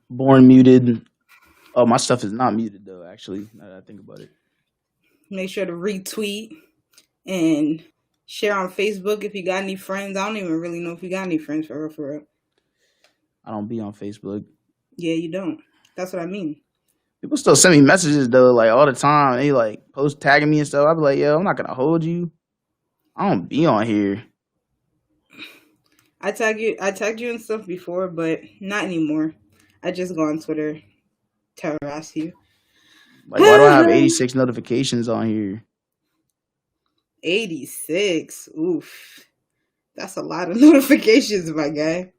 Born muted. Oh, my stuff is not muted though. Actually, now that I think about it, Make sure to retweet and share on Facebook if you got any friends. I don't even really know if you got any friends for real, for real. I don't be on Facebook. Yeah, you don't. That's what I mean. People still send me messages though, like all the time. They like post tagging me and stuff. I be like, yo, I'm not gonna hold you. I don't be on here. I tagged you and stuff before, but not anymore. I just go on Twitter to harass you. Like, why do I have 86 notifications on here? 86. Oof. That's a lot of notifications, my guy.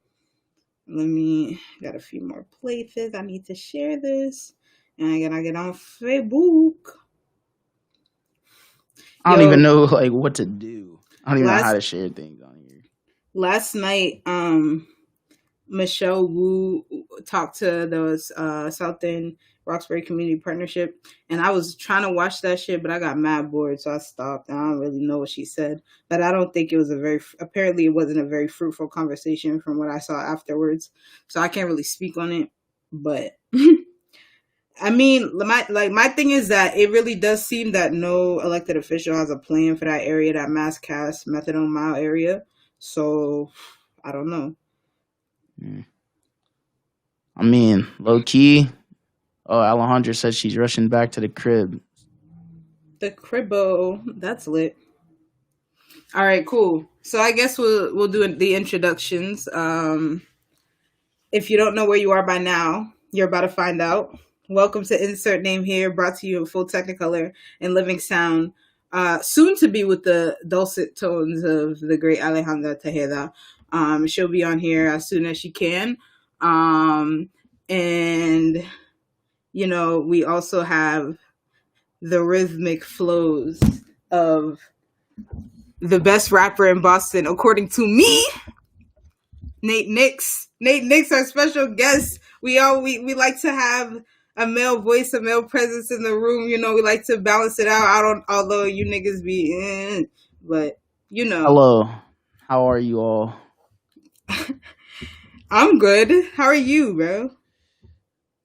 Let me got a few more places. I need to share this. And I gotta get on Facebook. I don't even Yo, know like what to do. I don't even know how last to share things on here. last night, Michelle Wu talked to the Southern Roxbury Community Partnership, and I was trying to watch that shit, but I got mad bored, so I stopped. I don't really know what she said, but I don't think it was a very apparently it wasn't a very fruitful conversation from what I saw afterwards. So I can't really speak on it, but I mean, my thing is that it really does seem that no elected official has a plan for that area, that mass cast methadone mile area. So I don't know. Mm. I mean, low key. Oh, Alejandra says she's rushing back to the crib. The cribbo, that's lit. All right, cool. So I guess we'll do the introductions. If you don't know where you are by now, you're about to find out. Welcome to Insert Name Here, brought to you in full Technicolor and living sound. Soon to be with the dulcet tones of the great Alejandra Tejeda. She'll be on here as soon as she can. And we also have the rhythmic flows of the best rapper in Boston, according to me, Nate Nix. Nate Nix, our special guest. We like to have a male voice, a male presence in the room. We like to balance it out. I don't, although you niggas be, but Hello, how are you all? I'm good. How are you, bro?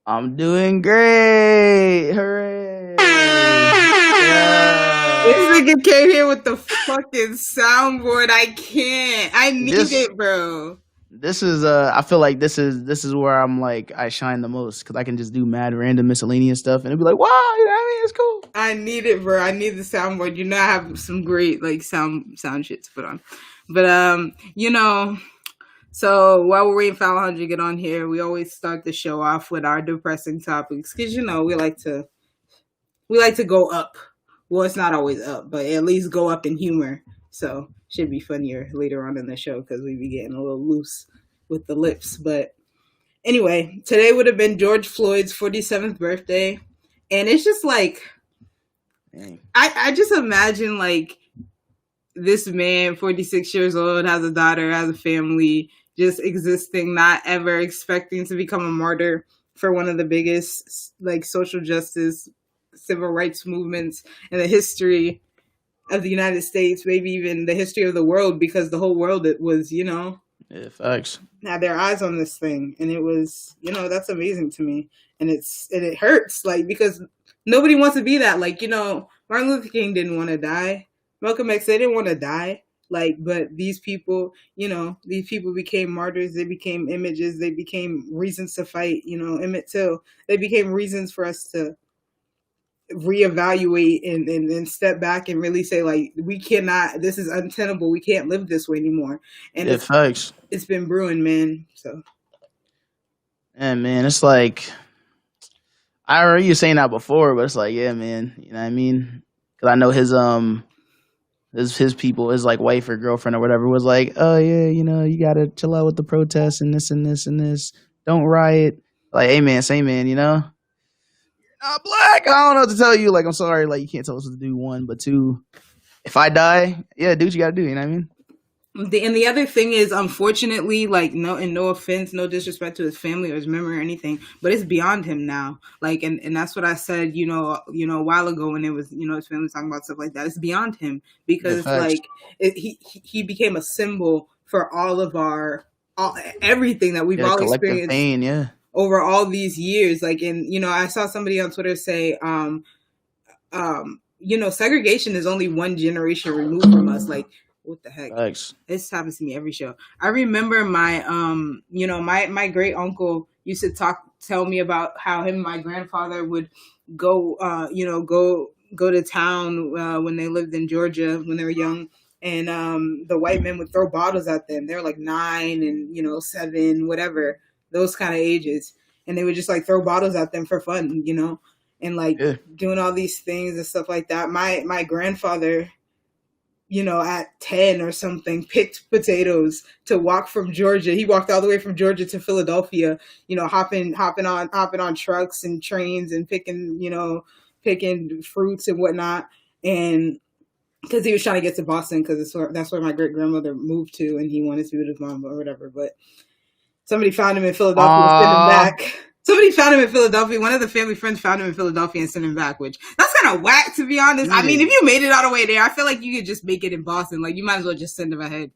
I'm doing great. Hooray! This Yeah. nigga came here with the fucking soundboard. I can't. I need This it, bro. this is I feel like this is where I'm like I shine the most because I can just do mad random miscellaneous stuff and it'd be like, wow, you know what I mean? It's cool. I need it, bro. I need the soundboard. I have some great like sound shit to put on. But so while we're waiting for Alejandro to get on here, we always start the show off with our depressing topics because we like to go up. Well, it's not always up, but at least go up in humor. So should be funnier later on in the show because we be getting a little loose with the lips. But anyway, today would have been George Floyd's 47th birthday, and it's just like Dang. I just imagine like this man, 46 years old, has a daughter, has a family, just existing, not ever expecting to become a martyr for one of the biggest like social justice, civil rights movements in the history of the United States, maybe even the history of the world, because the whole world it was, Yeah, facts. had their eyes on this thing, and it was, that's amazing to me, and it hurts, like because nobody wants to be that, like Martin Luther King didn't want to die, Malcolm X, they didn't want to die, like, but these people, these people became martyrs, they became images, they became reasons to fight, Emmett Till, they became reasons for us to reevaluate and step back and really say like we cannot, this is untenable, we can't live this way anymore, and Yeah, facts. it's been brewing, man. So And man, it's like I remember you saying that before, but it's like, yeah, man, you know what I mean? Because I know his people, his like wife or girlfriend or whatever was like, oh yeah, you gotta chill out with the protests and this and this and this. Don't riot. Like, hey man, say man, not black. I don't know what to tell you. Like, I'm sorry. Like, you can't tell us what to do. One, but two, if I die, yeah, do what you gotta do. You know what I mean? the other thing is, unfortunately, like, no, and no offense, no disrespect to his family or his memory or anything, but it's beyond him now. Like, and that's what I said, a while ago when it was, his family talking about stuff like that. It's beyond him Yeah, because facts. like he became a symbol for all of everything that we've Yeah, all collective experienced pain. Yeah. over all these years. Like, and I saw somebody on Twitter say, segregation is only one generation removed from us. Like, what the heck? Thanks. This happens to me every show. I remember my my great uncle used to tell me about how him and my grandfather would go go to town when they lived in Georgia when they were young, and the white men would throw bottles at them. They were like 9 and 7, whatever, those kind of ages, and they would just like throw bottles at them for fun, and like doing all these things and stuff like that. My grandfather, at 10 or something, picked potatoes to walk from Georgia. He walked all the way from Georgia to Philadelphia, hopping on trucks and trains and picking fruits and whatnot. And because he was trying to get to Boston, because that's where my great grandmother moved to, and he wanted to be with his mom or whatever. But somebody found him in Philadelphia and sent him back. Somebody found him in Philadelphia. One of the family friends found him in Philadelphia and sent him back, which that's kind of whack, to be honest. I mean, if you made it all the way there, I feel like you could just make it in Boston. Like, you might as well just send him ahead.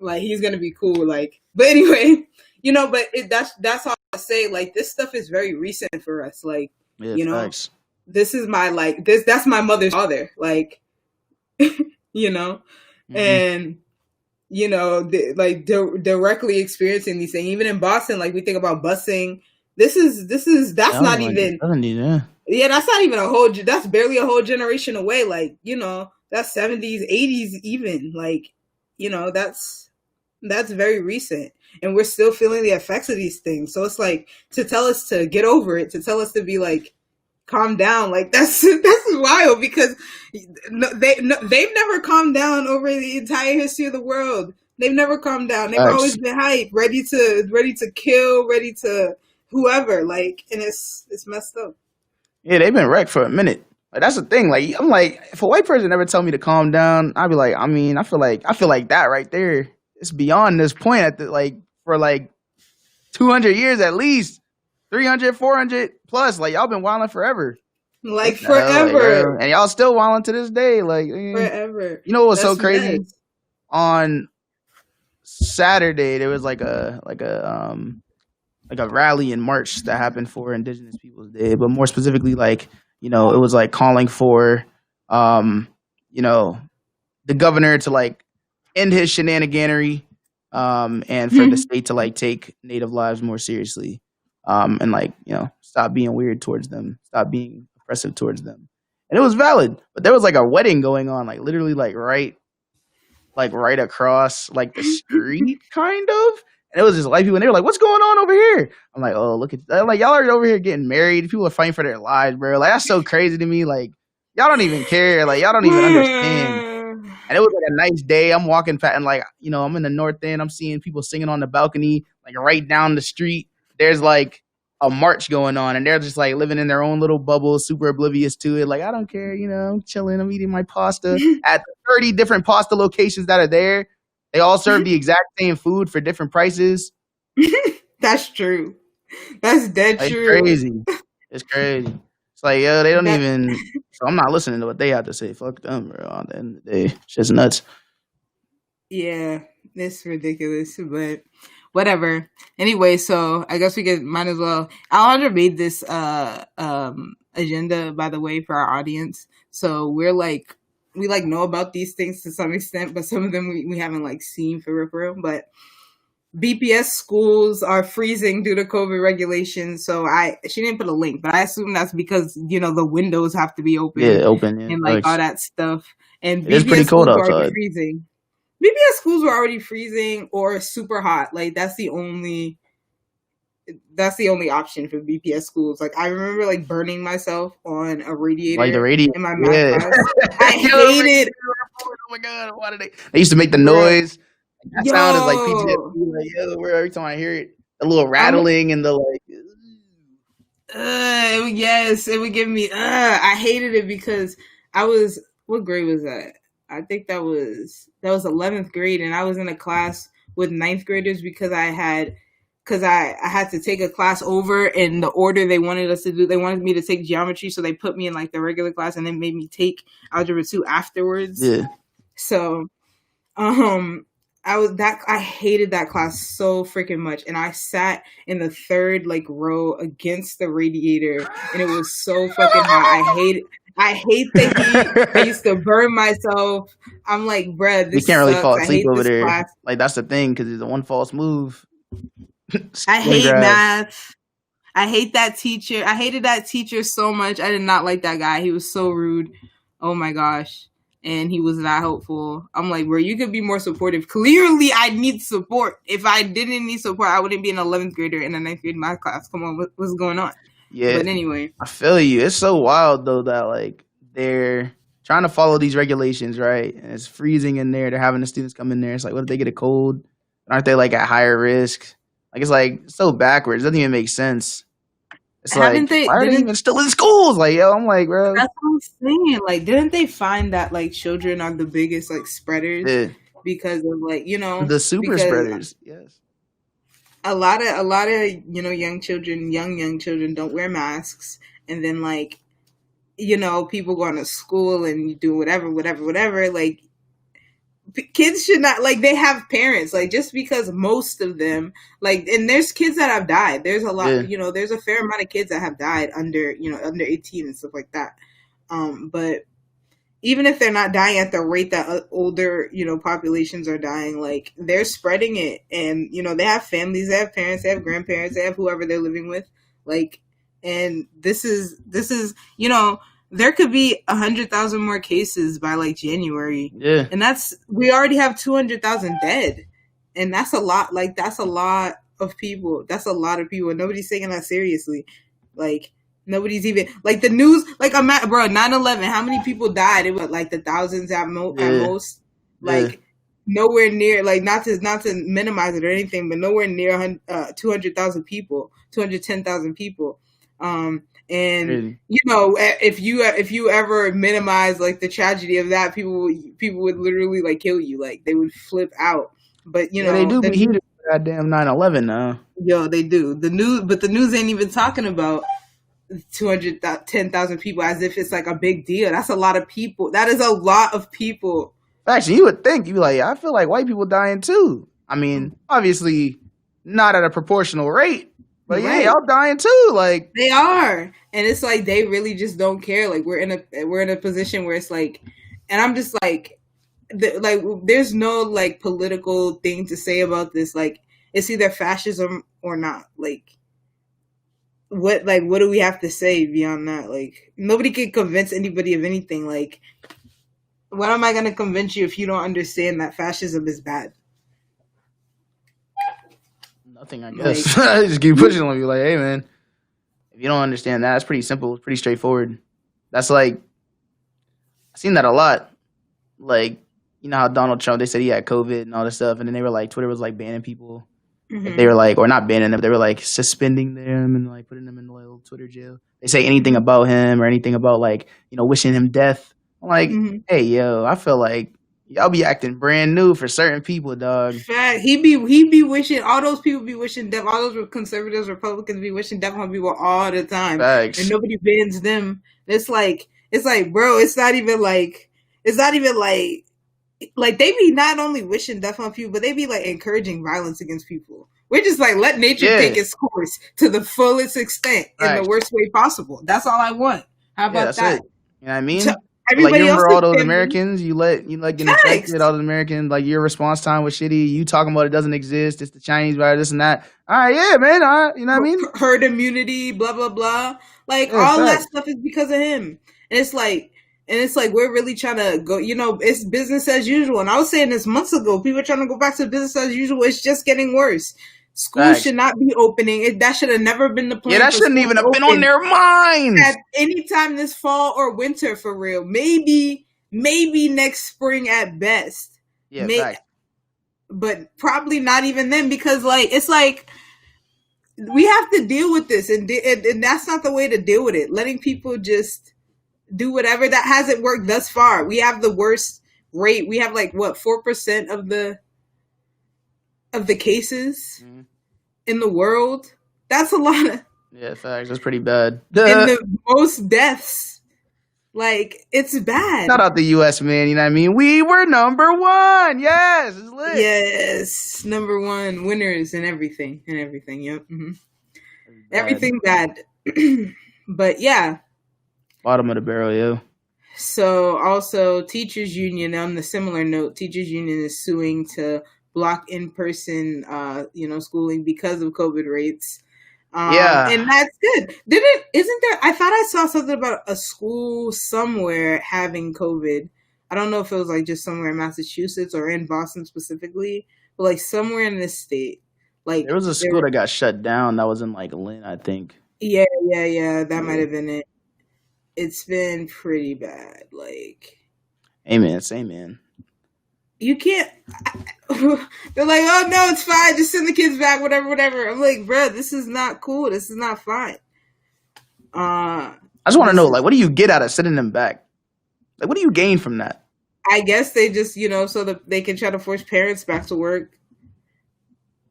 Like, he's going to be cool. Like, but anyway, but that's all I say. Like, this stuff is very recent for us. Like, thanks. This is my, like, that's my mother's father. Like, and directly experiencing these things. Even in Boston, like, we think about busing. That's not even, that's not even that's barely a whole generation away. Like, that's 70s, 80s even. Like, that's very recent. And we're still feeling the effects of these things. So it's like, to tell us to get over it, to tell us to be like, calm down. Like, that's wild, because they've never calmed down over the entire history of the world. They've never calmed down. They've always been hype, ready to kill, ready to whoever. Like, and it's messed up. Yeah, they've been wrecked for a minute. Like, that's the thing. Like, I'm like, if a white person ever tell me to calm down, I'd be like, I mean, I feel like that right there. It's beyond this point for like 200 years at least, 300, 400 plus. Like, y'all been wilding forever. Like, forever. Like, and y'all still wilding to this day. Like, forever. You know what was so crazy? Nice. On Saturday, there was like a rally and march that happened for Indigenous Peoples Day, but more specifically, like, it was like calling for, the governor to like end his shenaniganery, and for the state to like take Native lives more seriously, and like, stop being weird towards them, stop being oppressive towards them. And it was valid, but there was like a wedding going on, like literally like right across like the street, kind of. And it was just white people, and they were like, "What's going on over here?" I'm like, "Oh, look at like, y'all are over here getting married. People are fighting for their lives, bro. Like, that's so crazy to me. Like, y'all don't even care. Like, y'all don't even understand." And it was like a nice day. I'm walking and like, I'm in the North End. I'm seeing people singing on the balcony, like right down the street. There's like a march going on, and they're just like living in their own little bubble, super oblivious to it. Like, I don't care. I'm chilling. I'm eating my pasta at 30 different pasta locations that are there. They all serve the exact same food for different prices. That's true. That's dead like, true. Crazy. It's crazy. It's like, yo, they don't even. So I'm not listening to what they have to say. Fuck them, bro. At the end of the day, it's just nuts. Yeah, it's ridiculous, but whatever. Anyway, so I guess might as well. Alejandra made this agenda, by the way, for our audience. So we know about these things to some extent, but some of them we haven't like seen for real. But BPS schools are freezing due to COVID regulations. So she didn't put a link, but I assume that's because the windows have to be open. Yeah, open, and like all that stuff. And it's pretty cold outside. Freezing. BPS schools were already freezing or super hot. Like, that's the only option for BPS schools. Like, I remember like burning myself on a radiator, like the radiator in my math class. I hated. Oh my god! Why did they used to make the noise? That sound is like PTSD. Like, every time I hear it, the little rattling and the like. Yes, it would give me. I hated it because I was. What grade was that? I think that was 11th grade, and I was in a class with 9th graders because I had to take a class over in the order they wanted us to do. They wanted me to take geometry, so they put me in like the regular class and then made me take algebra 2 afterwards. Yeah. So, I hated that class so freaking much, and I sat in the third like row against the radiator, and it was so fucking hot. I hate the heat. I used to burn myself. I'm like, bruh, You this can't really sucks. fall I asleep hate over this there. class. Like that's the thing, because the one false move. I Skin hate grab. math. I hate that teacher. I hated that teacher so much. I did not like that guy. He was so rude. Oh my gosh. And he was not helpful. I'm like, bro, you could be more supportive. Clearly, I need support. If I didn't need support, I wouldn't be an 11th grader in a 9th grade math class. Come on, what's going on? Yeah, But anyway, I feel you. It's so wild though that like they're trying to follow these regulations, right? And it's freezing in there. They're having the students come in there. It's like, what if they get a cold? Aren't they like at higher risk? Like it's like so backwards. It doesn't even make sense. It's haven't like, they? why are they Didn't even still in schools? Like, yo, I'm like, bro, that's what I'm saying? Like, didn't they find that like children are the biggest like spreaders yeah, because of like the super because spreaders. Yes. a lot of young children don't wear masks, and then like people going to school and you do whatever like kids should not, like, they have parents, like, just because most of them, like, and there's kids that have died, there's a lot, Yeah. there's a fair amount of kids that have died under 18 and stuff like that, but even if they're not dying at the rate that older, populations are dying, like, they're spreading it. And, they have families, they have parents, they have grandparents, they have whoever they're living with. Like, and this is, there could be 100,000 more cases by like January. Yeah. And we already have 200,000 dead. And that's a lot. Like, that's a lot of people. That's a lot of people. Nobody's taking that seriously. Like, nobody's even, like, the news, like, bro, 9/11, how many people died? It was like the thousands at most. Like, nowhere near, like, not to minimize it or anything, but nowhere near 200,000 people, 210,000 people. And Crazy. If you ever minimize like the tragedy of that, people would literally like kill you, like they would flip out. But they do be heated for goddamn 9/11 now. Yo, they do. The news ain't even talking about 210,000 people as if it's like a big deal. That's a lot of people. That is a lot of people. Actually, you would think, you'd be like, I feel like white people dying too. I mean, obviously not at a proportional rate, but yeah, y'all dying too. Like, they are. And it's like they really just don't care. Like, we're in a position where it's like, and I'm just like, there's no like political thing to say about this. Like, it's either fascism or not. Like, what do we have to say beyond that? Like, nobody can convince anybody of anything. Like, what am I going to convince you if you don't understand that fascism is bad? Nothing, I guess. I just keep pushing on you, like, hey, man, if you don't understand that, it's pretty simple. It's pretty straightforward. That's like, I've seen that a lot. Like, you know how Donald Trump, they said he had COVID and all this stuff, and then they were like, Twitter was like banning people. Mm-hmm. They were like, or not banning them, they were like suspending them and like putting them in little Twitter jail. They say anything about him or anything about like, wishing him death. I'm like, hey, yo, I feel like y'all be acting brand new for certain people, dog. Fact. He be wishing, all those people be wishing death. All those conservatives, Republicans be wishing death on people all the time. Facts. And nobody bans them. It's like, bro, it's not even like they be not only wishing death on people, but they be like encouraging violence against people. We're just like, let nature take its course to the fullest extent in the worst way possible. That's all I want. How about that? It. You know what I mean? So, like, you remember all those Americans you let get infected, all those Americans, like, your response time was shitty, you talking about it doesn't exist, it's the Chinese virus, this and that. All right, yeah, man, all right, you know what I mean? Herd immunity, blah, blah, blah. Like, all that stuff is because of him. And it's like, we're really trying to go, it's business as usual. And I was saying this months ago, people are trying to go back to business as usual. It's just getting worse. Schools should not be opening. That should have never been the plan. Yeah, that shouldn't even have been on their minds. At any time this fall or winter, for real. Maybe next spring at best. Yeah, but probably not even then, because like, it's like, we have to deal with this, and that's not the way to deal with it. Letting people just do whatever, that hasn't worked thus far. We have the worst rate. We have like 4% of the cases in the world. That's a lot of. Yeah, facts. That's pretty bad. And the most deaths. Like, it's bad. Shout out the U.S., man. You know what I mean? We were number one. Yes, it's lit. Yes, number one winners and everything. Yep. Bad. Everything bad. But yeah. Bottom of the barrel, yo. So also, teachers union. On the similar note, teachers union is suing to block in-person, schooling because of COVID rates. Yeah. And that's good. Isn't there? I thought I saw something about a school somewhere having COVID. I don't know if it was like just somewhere in Massachusetts or in Boston specifically, but like somewhere in this state. Like There was a school that got shut down that was in like Lynn, I think. Yeah. That might have been it. It's been pretty bad. Like, Amen. Same, man. you can't. They're like, oh no, it's fine. Just send the kids back. Whatever. I'm like, bro, this is not cool. This is not fine. I just want to know, like, what do you get out of sending them back? Like, what do you gain from that? I guess they just, so that they can try to force parents back to work.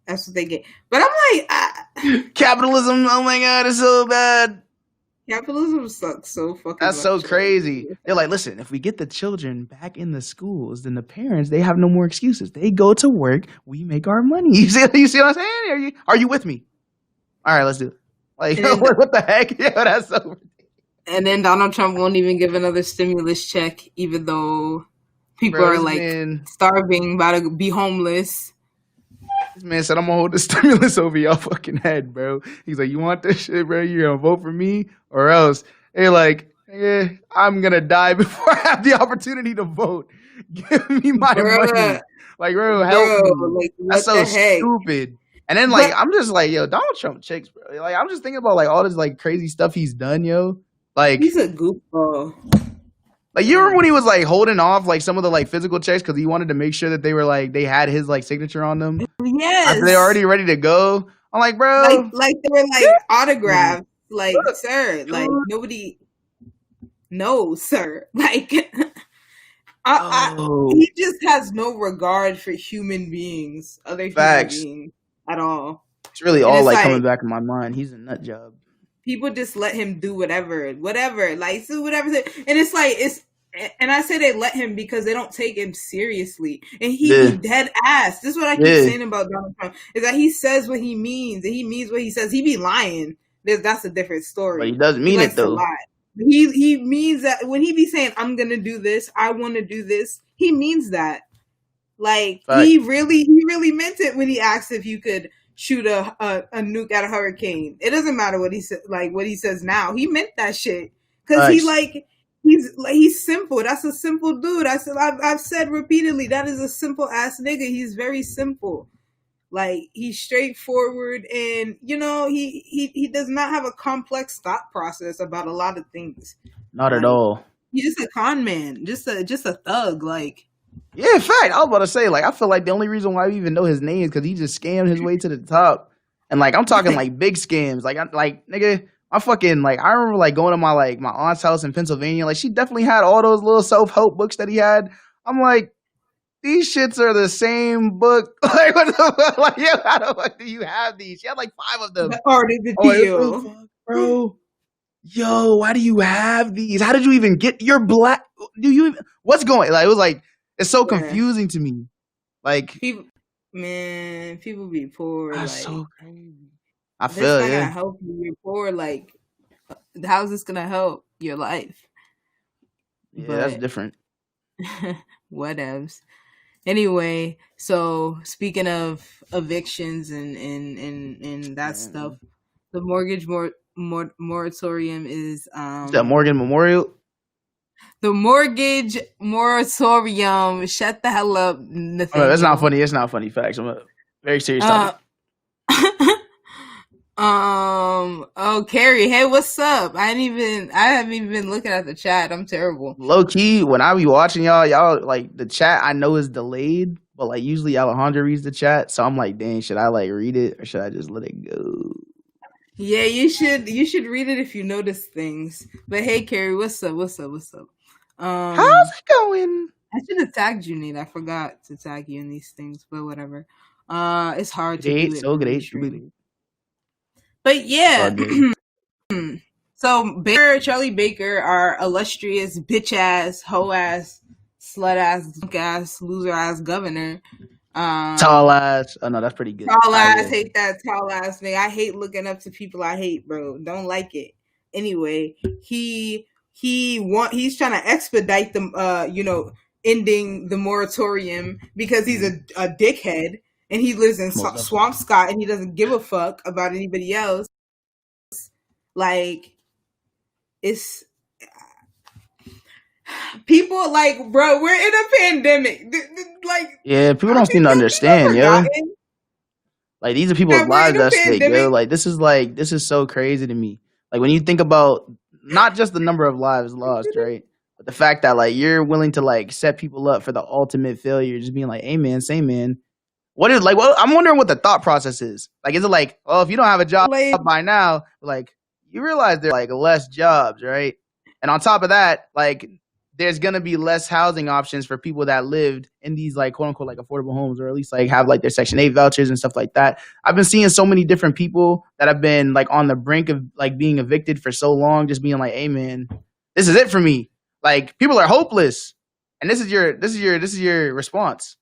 That's what they get. But I'm like, capitalism. Oh my god, it's so bad. Capitalism sucks so fucking That's much. so crazy. They're like, listen, if we get the children back in the schools, then the parents, they have no more excuses. They go to work, we make our money. You see what I'm saying? Are you with me? All right, let's do it. Like, what the heck? Yeah, that's so ridiculous. And then Donald Trump won't even give another stimulus check, even though people are like starving, about to be homeless. This man said, I'm gonna hold the stimulus over y'all fucking head, bro. He's like, you want this shit, bro? You're gonna vote for me or else? They're like, I'm gonna die before I have the opportunity to vote. Give me my money. Like, bro, help me. Like, that's so stupid. And then, like, I'm just like, yo, Donald Trump chicks, bro. Like, I'm just thinking about, like, all this, like, crazy stuff he's done, yo. Like, he's a goofball. Like, you remember when he was, like, holding off, like, some of the, like, physical checks because he wanted to make sure that they were, like, they had his, like, signature on them? Yes. After they're already ready to go? I'm like, bro. Like they were, like, autographed. Like, sir, like, nobody... No, sir. Like, he just has no regard for human beings, other human beings at all. It's really all, like, coming back in my mind. He's a nut job. People just let him do whatever, like, so whatever. And it's like, and I say they let him because they don't take him seriously. And he dead ass. This is what I keep saying about Donald Trump, is that he says what he means, and he means what he says. He be lying. That's a different story. But he doesn't mean it, though. He means that when he be saying, I'm going to do this, I want to do this, he means that. Like, he really meant it when he asked if you could shoot a nuke at a hurricane. It doesn't matter what he said, like what he says now. He meant that shit because he's simple. That's a simple dude. I've said repeatedly, that is a simple ass nigga. He's very simple. Like, he's straightforward, and he does not have a complex thought process about a lot of things. Not at all. He's just a con man, just a thug. Like. Yeah, in fact, I was about to say, like, I feel like the only reason why we even know his name is because he just scammed his way to the top. And, like, I'm talking, like, big scams. Like, nigga, I fucking, like, I remember, like, going to my aunt's house in Pennsylvania. Like, she definitely had all those little self-help books that he had. I'm like, these shits are the same book. Like, what the fuck? Like, yo, how the fuck do you have these? She had, like, 5 of them. The art of the deal. Fuck, bro. Yo, why do you have these? How did you even get your black? What's going? Like, it was like, it's so confusing to me. Like, people be poor. That's like, so crazy. I feel this not gonna help you. You're poor. Like, how's this gonna help your life? Yeah, that's different. Whatevs. Anyway, so speaking of evictions and that stuff, the mortgage moratorium is that Morgan Memorial. The mortgage moratorium. Shut the hell up, Nathaniel. It's not funny. It's not funny. Facts. I'm a very serious topic. Oh, Carrie. Hey, what's up? I haven't even been looking at the chat. I'm terrible. Low key, when I be watching y'all like the chat, I know is delayed, but like usually Alejandro reads the chat, so I'm like, dang, should I like read it or should I just let it go? Yeah, you should read it if you notice things. But hey, Carrie, what's up? How's it going? I should have tagged you, Nate. I forgot to tag you in these things, but whatever. It's hard to do it. So great. But yeah, So Charlie Baker, our illustrious bitch ass, hoe ass, slut ass, drunk ass, loser ass governor. Tall ass. Oh no, that's pretty good. Tall ass, Yeah. hate that tall ass nigga. I hate looking up to people I hate, bro. Don't like it. Anyway, he's trying to expedite the ending the moratorium because he's a dickhead and he lives in Swampscott and he doesn't give a fuck about anybody else. Like, it's people like, bro, we're in a pandemic. Like, yeah, people don't seem to understand, yo. Like, these are people's lives at stake, yo. Like, this is so crazy to me. Like, when you think about not just the number of lives lost, right? But the fact that, like, you're willing to, like, set people up for the ultimate failure, just being like, hey, man, say, man. What is, like, well, I'm wondering what the thought process is. Like, is it like, oh, if you don't have a job by now, like, you realize there's, like, less jobs, right? And on top of that, like, there's going to be less housing options for people that lived in these, like, quote unquote, like, affordable homes, or at least, like, have, like, their Section 8 vouchers and stuff like that. I've been seeing so many different people that have been, like, on the brink of, like, being evicted for so long, just being like, hey, man, this is it for me. Like, people are hopeless. And this is your response.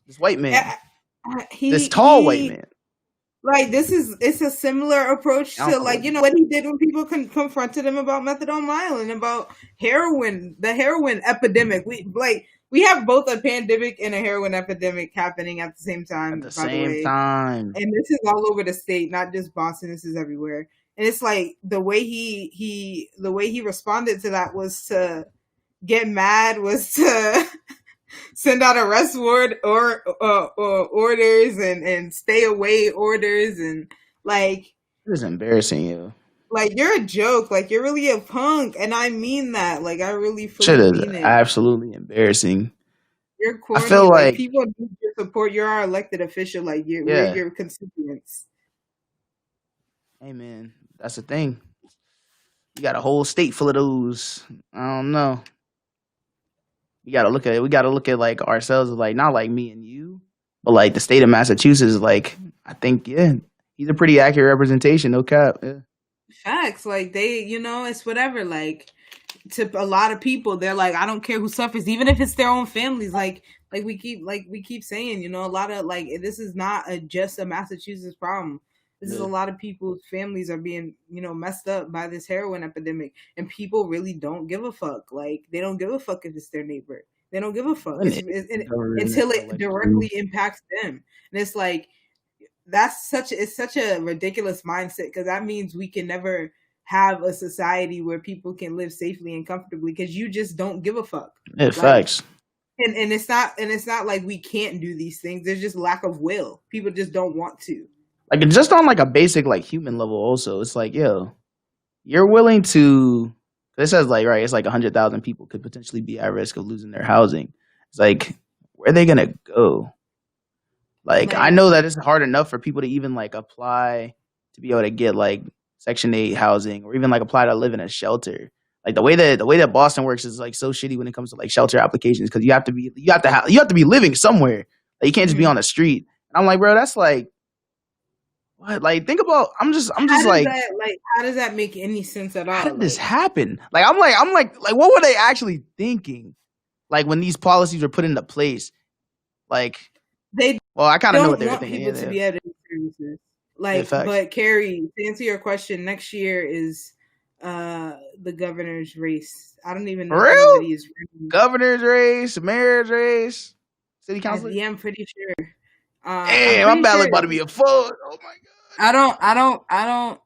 This white man. This tall white man. Like, it's a similar approach to, like, you know, what he did when people confronted him about methadone and about heroin, the heroin epidemic. We have both a pandemic and a heroin epidemic happening at the same time. At the same time. And this is all over the state, not just Boston. This is everywhere. And it's like the way he responded to that was to get mad, was to send out arrest warrant or orders and stay away orders, and like, it is embarrassing, you. Like, you're a joke. Like, you're really a punk, and I mean that. Like, I really mean it. Absolutely embarrassing. You're corny. I feel like people need your support. You're our elected official. Like, we're your constituents. Hey, man, that's the thing. You got a whole state full of those. I don't know. We gotta look at like ourselves, like, not like me and you, but like the state of Massachusetts. Like, I think, he's a pretty accurate representation. No cap. Yeah. Facts. Like, they, it's whatever. Like, to a lot of people, they're like, I don't care who suffers, even if it's their own families. Like we keep saying, a lot of, like, this is not just a Massachusetts problem. This is a lot of people's families are being, messed up by this heroin epidemic, and people really don't give a fuck. Like, they don't give a fuck if it's their neighbor. They don't give a fuck until it directly impacts them. And it's like, it's such a ridiculous mindset, because that means we can never have a society where people can live safely and comfortably, because you just don't give a fuck. Yeah, facts. And it's not like we can't do these things. There's just lack of will. People just don't want to. Like, just on like a basic, like, human level also, it's like, yo, you're willing to, it says, like, right, it's like 100,000 people could potentially be at risk of losing their housing. It's like, where are they gonna go? Like, I know that it's hard enough for people to even, like, apply to be able to get, like, Section 8 housing, or even, like, apply to live in a shelter. Like, the way that Boston works is, like, so shitty when it comes to, like, shelter applications, because you have to be living somewhere. Like, you can't just be on the street. And I'm like, bro, that's like, what? Like, think about, I'm just like, how does that make any sense at all? How did this happen? Like, I'm like, what were they actually thinking? Like, when these policies were put into place, like, I kind of know what they were thinking. People to be able to do services. Like, but Carrie, to answer your question, next year is the governor's race. I don't even know if anybody is running. Governor's race, mayor's race, city council. Yeah, I'm pretty sure. Hey, my ballot about to be a full. Oh my god. I don't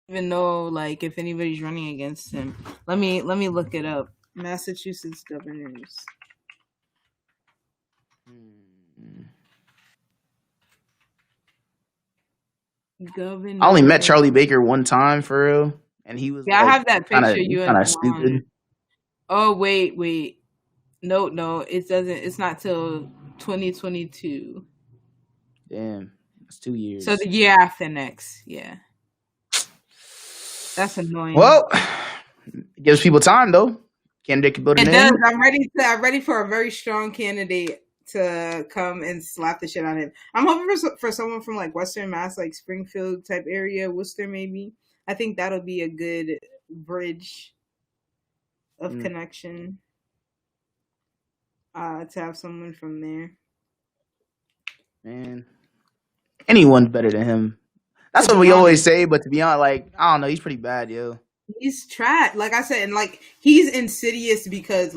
even know, like, if anybody's running against him. Let me look it up. Massachusetts governors. Governor. I only met Charlie Baker one time, for real, and he was. Yeah, I have that picture. You kind of stupid. Oh wait. No, it doesn't. It's not till 2022. Damn, that's 2 years. So the year after next, yeah. That's annoying. Well, it gives people time though. Candidate can build a name. I'm ready for a very strong candidate to come and slap the shit out of him. I'm hoping for someone from like Western Mass, like Springfield type area, Worcester maybe. I think that'll be a good bridge of connection. To have someone from there. Man, anyone's better than him. That's what we always say, but to be honest, like, I don't know, he's pretty bad, yo. He's trash, like I said, and like he's insidious because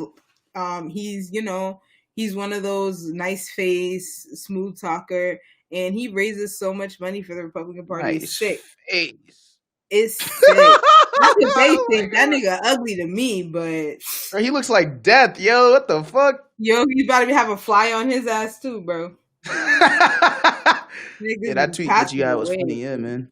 he's, you know, he's one of those nice face, smooth talker, and he raises so much money for the Republican Party. Nice it's sick. Face. It's sick. That's what they think. That nigga ugly to me, but bro, he looks like death, yo. What the fuck? Yo, he's about to have a fly on his ass too, bro. Yeah, that tweet that you had was funny, yeah, man.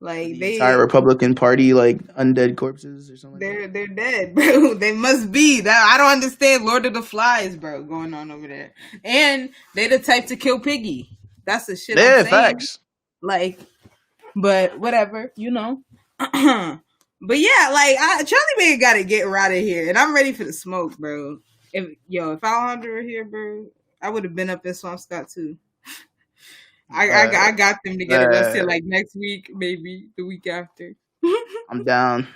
Like the entire Republican Party, like undead corpses or something. They're dead, bro. They must be. That I don't understand. Lord of the Flies, bro, going on over there, and they the type to kill Piggy. That's the shit. Yeah, facts. Like, but whatever, you know. But yeah, like Charlie Mayer got to get out of here, and I'm ready for the smoke, bro. If Alejandro were here, bro, I would have been up in Swampscott too. I got them to get arrested like next week, maybe the week after. I'm down.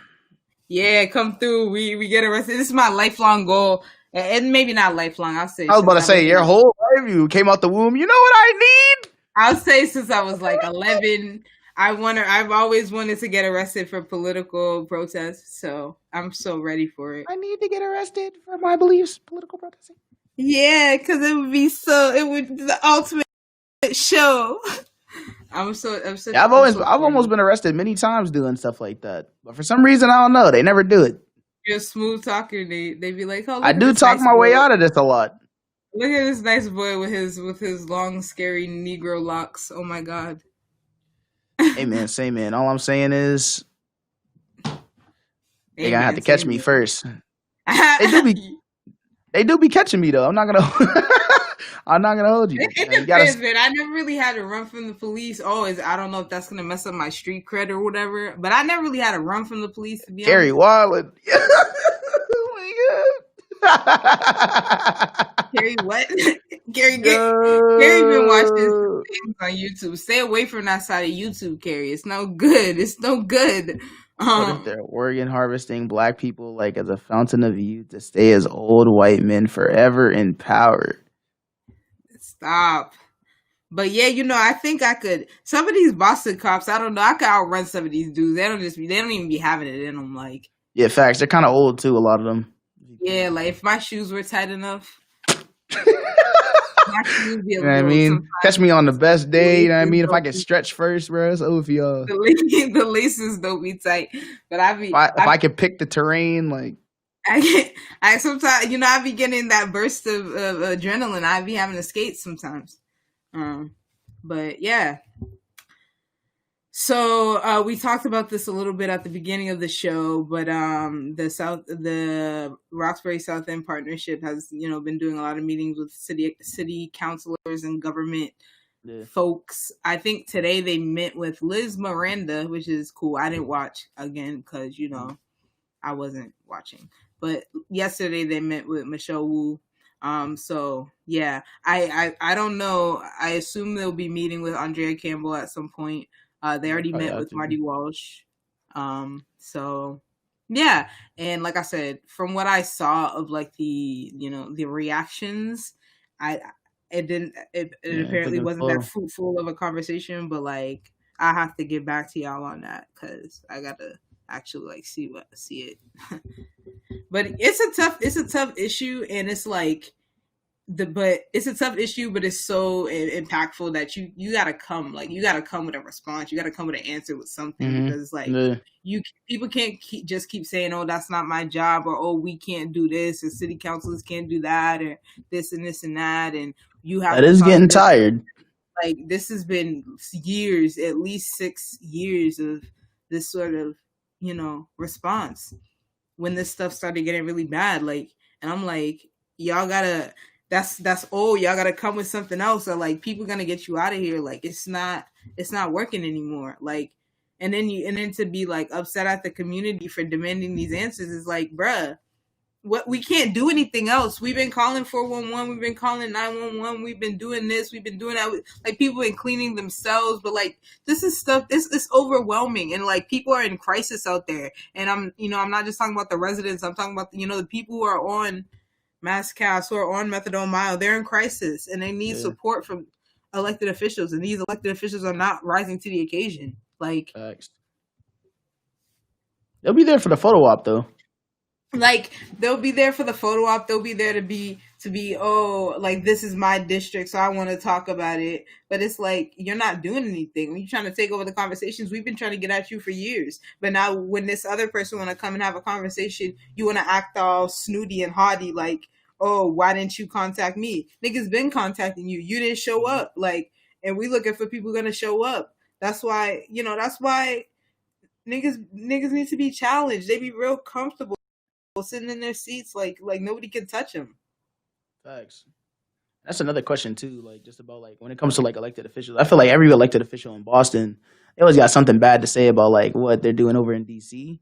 Yeah, come through. We get arrested. This is my lifelong goal, and maybe not lifelong. I'll say. I was about to say your whole life you came out the womb. You know what I need? I'll say since I was like 11. I've always wanted to get arrested for political protests, so I'm so ready for it. I need to get arrested for my beliefs, political protesting. Yeah, because it would be the ultimate show. I'm such I've almost been arrested many times doing stuff like that, but for some reason I don't know, they never do it. You're a smooth talker. They be like, oh, I do talk my way out of this a lot. Look at this nice boy with his long, scary Negro locks. Oh my god. Hey man, say man. All I'm saying is they gonna have to catch me first. They do be catching me though. I'm not gonna hold you. It depends, man. I never really had to run from the police. I don't know if that's gonna mess up my street cred or whatever. But I never really had to run from the police, to be honest. Gary Wallen. Oh my god. Gary what? Gary been watching things on YouTube. Stay away from that side of YouTube, Gary. It's no good. It's no good. What if they're organ harvesting black people like as a fountain of youth to stay as old white men forever in power? Stop. But yeah, I think I could. Some of these Boston cops, I don't know. I could outrun some of these dudes. They don't even be having it in them. Like, yeah, facts. They're kind of old too. A lot of them. Yeah, like if my shoes were tight enough. You know what I mean? Catch me on the best day. You know what I mean? If I can stretch first, bro, it's over for y'all. The laces don't be tight, but if I can pick the terrain, like I sometimes I be getting that burst of adrenaline. I be having to skate sometimes, but yeah. So we talked about this a little bit at the beginning of the show, but the Roxbury South End Partnership has been doing a lot of meetings with city councilors and government folks. I think today they met with Liz Miranda, which is cool. I didn't watch again because I wasn't watching, but yesterday they met with Michelle Wu. So yeah, I don't know. I assume they'll be meeting with Andrea Campbell at some point. They already met with Marty Walsh. So yeah. And like I said, from what I saw of like the reactions, it apparently wasn't that fruitful of a conversation, but like, I have to get back to y'all on that because I gotta actually like see it. But it's a tough issue, and it's like, it's a tough issue, but it's so impactful that you gotta come with a response. You gotta come with an answer with something, because it's like people can't keep saying, oh, that's not my job, or oh, we can't do this, or city councilors can't do that, or this and this and that, and you have that is getting tired. Like, this has been years, at least 6 years of this sort of response when this stuff started getting really bad. Like, and I'm like, y'all gotta. That's old. Y'all gotta come with something else, or like, people gonna get you out of here. Like, it's not working anymore. Like, and then to be like upset at the community for demanding these answers is like, bruh, what, we can't do anything else. We've been calling 411, we've been calling 911, we've been doing this, we've been doing that. Like, people been cleaning themselves, but like, this is stuff, this is overwhelming, and like, people are in crisis out there. And I'm not just talking about the residents, I'm talking about, the people who are on mass cast, who are on methadone mile. They're in crisis and they need support from elected officials, and these elected officials are not rising to the occasion. Like, they'll be there for the photo op though. Like, they'll be there for the photo op. They'll be there to be, oh, like, this is my district, so I want to talk about it. But it's like, you're not doing anything. When you're trying to take over the conversations, we've been trying to get at you for years. But now when this other person want to come and have a conversation, you want to act all snooty and haughty, like, oh, why didn't you contact me? Niggas been contacting you. You didn't show up. Like, and we looking for people going to show up. That's why, niggas need to be challenged. They be real comfortable sitting in their seats, like nobody can touch them. Facts. That's another question too, like, just about, like, when it comes to like elected officials. I feel like every elected official in Boston, they always got something bad to say about like what they're doing over in DC.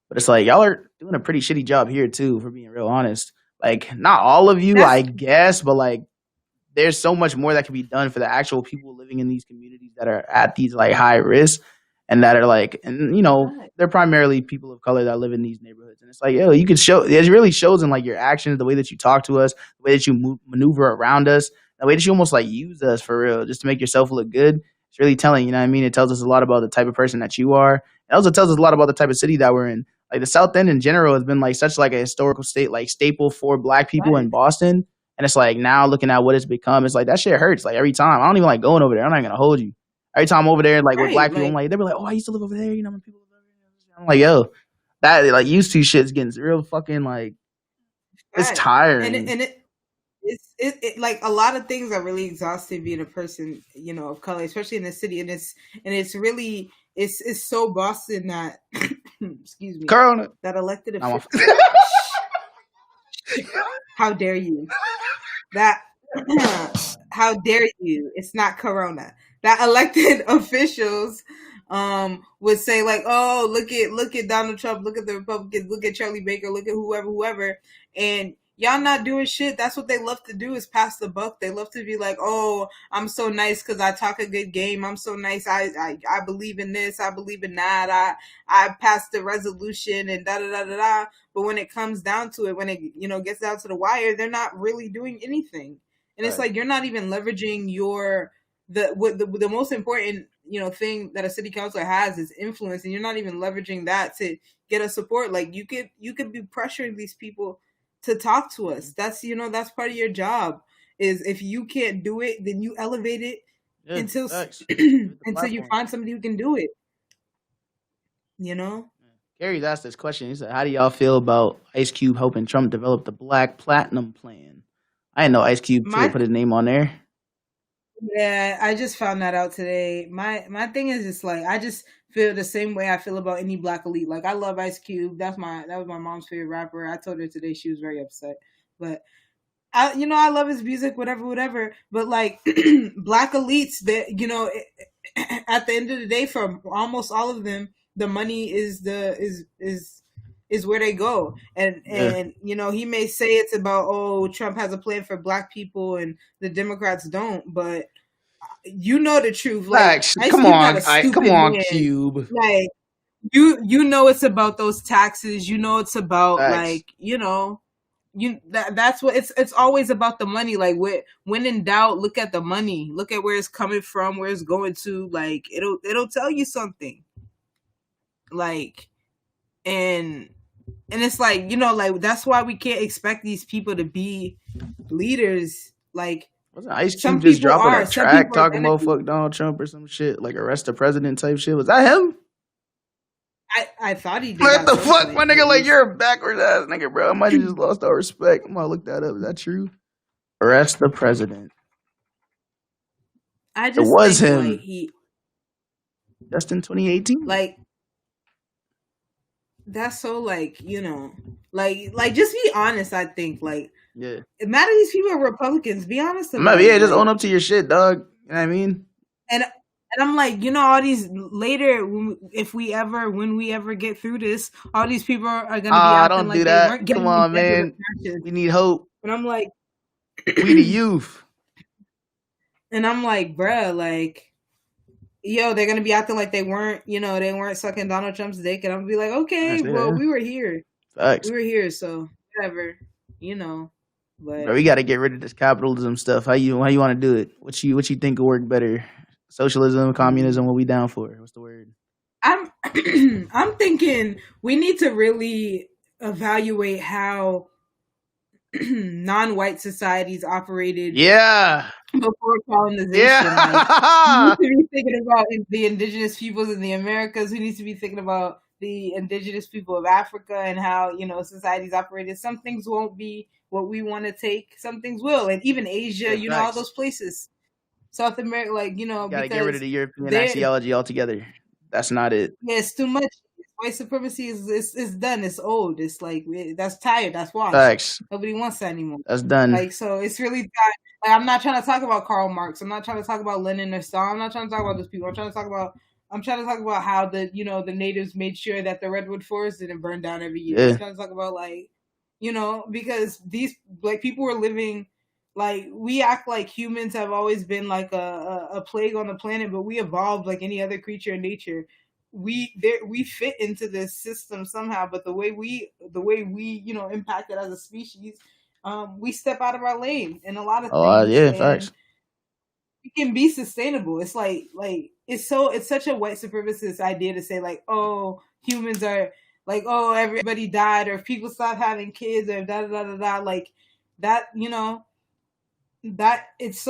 But it's like, y'all are doing a pretty shitty job here too, for being real honest. Like, not all of you, I guess, but like, there's so much more that can be done for the actual people living in these communities that are at these like high risk, and that are like, and they're primarily people of color that live in these neighborhoods. And it's like, yo, you could show, it really shows in like your actions, the way that you talk to us, the way that you maneuver around us, the way that you almost like use us for real, just to make yourself look good. It's really telling, you know what I mean? It tells us a lot about the type of person that you are. It also tells us a lot about the type of city that we're in. Like, the South End in general has been like such like a historical state, like staple for Black people in Boston. And it's like, now looking at what it's become, it's like, that shit hurts. Like, every time, I don't even like going over there. I'm not gonna hold you. Every time I'm over there, like, with Black people, I'm like, they be like, oh, I used to live over there, when people live over there. I'm like, yo, that like used to shit's getting real fucking like, it's tiring. And it like, a lot of things are really exhausting being a person, of color, especially in the city. And it's really, it's so Boston that excuse me, Corona, that elected officials. How dare you? That how dare you? It's not Corona. That elected officials would say like, oh, look at Donald Trump, look at the Republicans, look at Charlie Baker, look at whoever, and y'all not doing shit. That's what they love to do, is pass the buck. They love to be like, oh, I'm so nice because I talk a good game. I'm so nice. I believe in this. I believe in that. I passed the resolution and da da da da da. But when it comes down to it, when it gets down to the wire, they're not really doing anything. And it's like, you're not even leveraging the most important thing that a city councilor has is influence, and you're not even leveraging that to get us support. Like, you could be pressuring these people to talk to us. That's that's part of your job. Is if you can't do it, then you elevate it until you find somebody who can do it. Gary's asked this question. He said, how do y'all feel about Ice Cube helping Trump develop the Black Platinum Plan? I didn't know Ice Cube put his name on there. Yeah, I just found that out today. My thing is just like, I just feel the same way I feel about any Black elite. Like, I love Ice Cube. That was my mom's favorite rapper. I told her today, she was very upset. But I love his music, whatever. But like, Black elites, that at the end of the day, for almost all of them, the money is where they go. And he may say it's about, oh, Trump has a plan for Black people and the Democrats don't, but the truth. Like, come on, Cube. Like, it's about those taxes. It's about Facts. Like, that's what it's always about, the money. Like, when in doubt, look at the money. Look at where it's coming from, where it's going to. Like, it'll tell you something. Like, and it's like, like, that's why we can't expect these people to be leaders. Like, wasn't Ice Cube just dropping a track talking about fuck Donald Trump or some shit, like arrest the president type shit? Was that him? I thought he did. What the fuck, my nigga? Like, you're a backwards ass nigga, bro. I might have just lost all respect. I'm gonna look that up. Is that true? Arrest the president. I just it was him. Like, just in 2018. Like, that's so, like, like just be honest. I think, like, yeah, it matters. These people are Republicans. Be honest about it. Yeah, just own up to your shit, dog. You know what I mean? And I'm like, all these later, when we ever get through this, all these people are gonna be acting Don't do like they that. weren't Come getting on, together with man. matches. We need hope. And I'm like, We the youth. bruh, like, yo, they're gonna be acting like they weren't, they weren't sucking Donald Trump's dick, and I'm gonna be like, I okay, say well, that. we were here, Facts. so whatever, Bro, but we got to get rid of this capitalism stuff. How you want to do it? What you think will work better? Socialism, communism? What we down for? What's the word? I'm I'm thinking we need to really evaluate how non-white societies operated Yeah. before colonization. Like, we Yeah. need to be thinking about the indigenous peoples in the Americas. We need to be thinking about the indigenous people of Africa and how, societies operated. Some things won't be what we want to take. Some things will. And even Asia, Yeah, all facts. those places. South America, like, Got to get rid of because the European they're, ideology altogether. That's not it. it's too much. White supremacy is done. It's old. It's like, that's tired. That's washed. Facts. Nobody wants that anymore. That's done. Like, so it's really that. Like, I'm not trying to talk about Karl Marx. I'm not trying to talk about Lenin or Stalin. I'm not trying to talk about those people. I'm trying to talk about how the natives made sure that the redwood forest didn't burn down every year. Yeah. I'm trying to talk about, like, because these, like, people were living, like, we act like humans have always been like a plague on the planet, but we evolved like any other creature in nature. We fit into this system somehow, but the way we impacted as a species, we step out of our lane in a lot of things, Yeah. and Facts. it can be sustainable. It's like it's such a white supremacist idea to say, like, oh, humans are like, oh, everybody died, or if people stop having kids, or da da da da da, like that. That's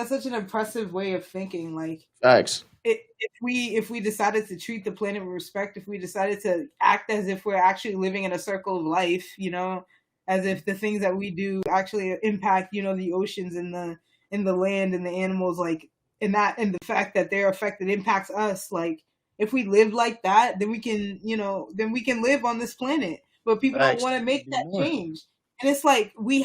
such an impressive way of thinking. Like, Facts. if we decided to treat the planet with respect, if we decided to act as if we're actually living in a circle of life, as if the things that we do actually impact, the oceans and the land and the animals, like, and the fact that they're affected impacts us. Like, if we live like that, then we can, live on this planet. But people don't Facts. want to make Do that more. change. And it's like, we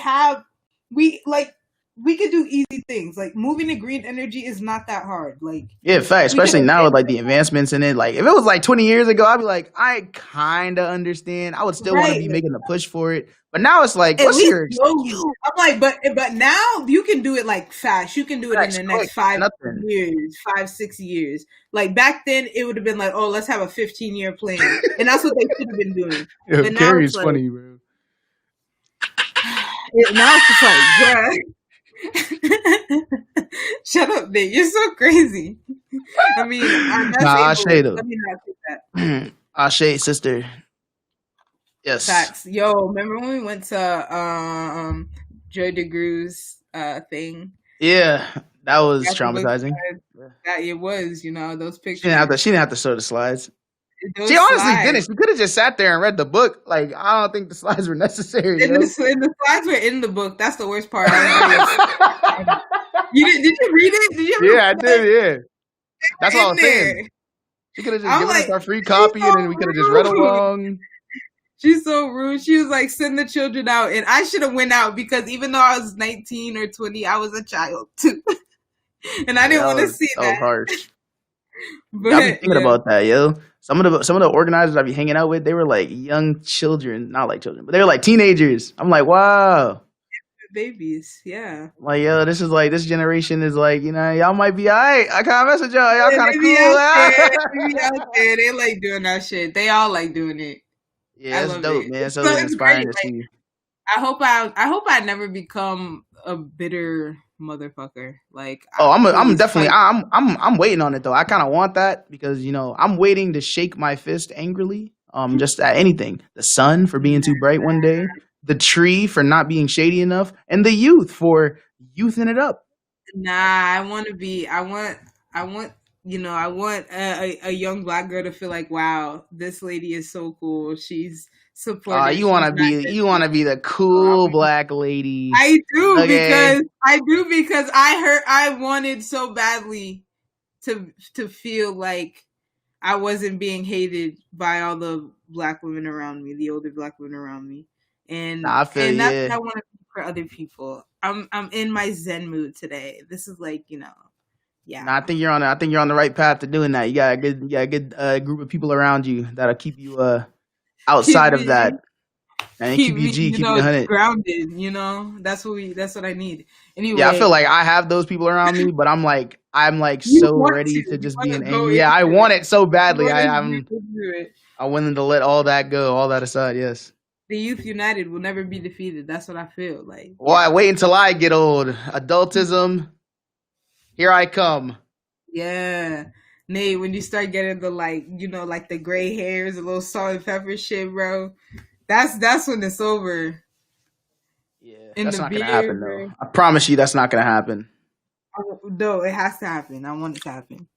could do easy things. Like, moving to green energy is not that hard. Like, Yeah, facts. Especially now with like the advancements in it. Like, if it was like 20 years ago, I'd be like, I kind of understand. I would still want to right. be making a push for it. But now it's like, At what's least your slowly. excuse? I'm like, but now you can do it like fast. You can do it in Facts, the quick, next 5 nothing. years, 5-6 years. Like, back then, it would have been like, oh, let's have a 15-year plan, and that's what they should have been doing. Yo, But now Carrie's it's like, funny, bro. now it's just like, bruh. Shut up, Nate. You're so crazy. I mean, that's Nah, April. Ashe though. Let me not say that. Ashe, sister. Yes. Facts. Yo, remember when we went to Joy DeGrew's thing? Yeah, that was At the book traumatizing. fair? That it was, those She pictures. didn't have to show the slides. Those She honestly slides. didn't. She could have just sat there and read the book. Like, I don't think the slides were necessary. And Yo. the slides were in the book. That's the worst part. Did you read it? Did you ever Yeah, I did. Yeah, that's what I was saying. there? She could have just I'm given like, us our free copy, and then we could have just read along. She's so rude. She was like, send the children out. And I should have went out because even though I was 19 or 20, I was a child too. And I didn't want to see That that. was harsh. But I be thinking about that, yo. Some of the organizers I be hanging out with, they were like young children, not like children, but they were like teenagers. I'm like, wow. babies, yeah. Like, yo, this is like, this generation is like, y'all might be alright. I kind of message y'all. Y'all kind of They be cool. out there. They like doing that shit. They all like doing it. Yeah, it's love dope, it. man. So So it's it's inspiring great, to see. I hope I never become a bitter motherfucker. Like, I'm definitely I'm waiting on it though. I kind of want that because I'm waiting to shake my fist angrily. Just at anything. The sun for being too bright one day, the tree for not being shady enough, and the youth for youthing it up. Nah, I want a young black girl to feel like, wow, this lady is so cool. She's supportive. You want to be the cool black lady. I do Okay. because I wanted so badly to feel like I wasn't being hated by all the black women around me, the older black women around me. And Nah, I feel and that's you. what I want to do for other people. I'm in my Zen mood today. This is like, Yeah. No, I think you're on the right path to doing that. You got a good group of people around you that'll keep you Keep outside of that me and keep keep you me, G, keep you 100. grounded, that's what I need. Yeah, I feel Anyway, like I have those people around me, but I'm like you so want ready to you just be wanna an go angry. into Yeah, I want it. it so You badly. wanna get into it. I'm willing to let all that go, all that aside. Yes. The youth united will never be defeated. That's what I feel like. Why Yeah. wait until I get old? Adultism, here I come. Yeah. Nate, when you start getting the like, like the gray hairs, a little salt and pepper shit, bro. That's when it's over. Yeah, In that's the not gonna beard, happen though. bro. I promise you, that's not gonna happen. No, it has to happen. I want it to happen.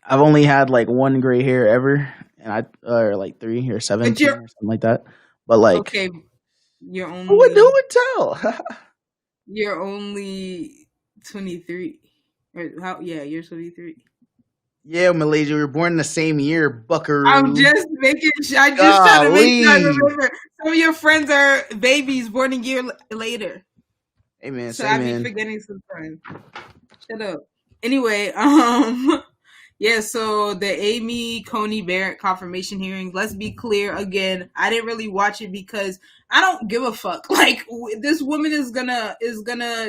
I've only had like one gray hair ever, and or like 3 or But 17 you're or something like that. But like, okay. You're who only would tell? you're only 23. Or how? Yeah, you're 23. Yeah, Malaysia, we were born in the same year, I'm Buckaroo. just making sure. I just trying to make sure I Golly. remember. Some of your friends are babies born a year later, Amen. so Say I be man. forgetting sometimes. Shut up. Anyway, yeah. So the Amy Coney Barrett confirmation hearings. Let's be clear again. I didn't really watch it because I don't give a fuck. Like this woman is gonna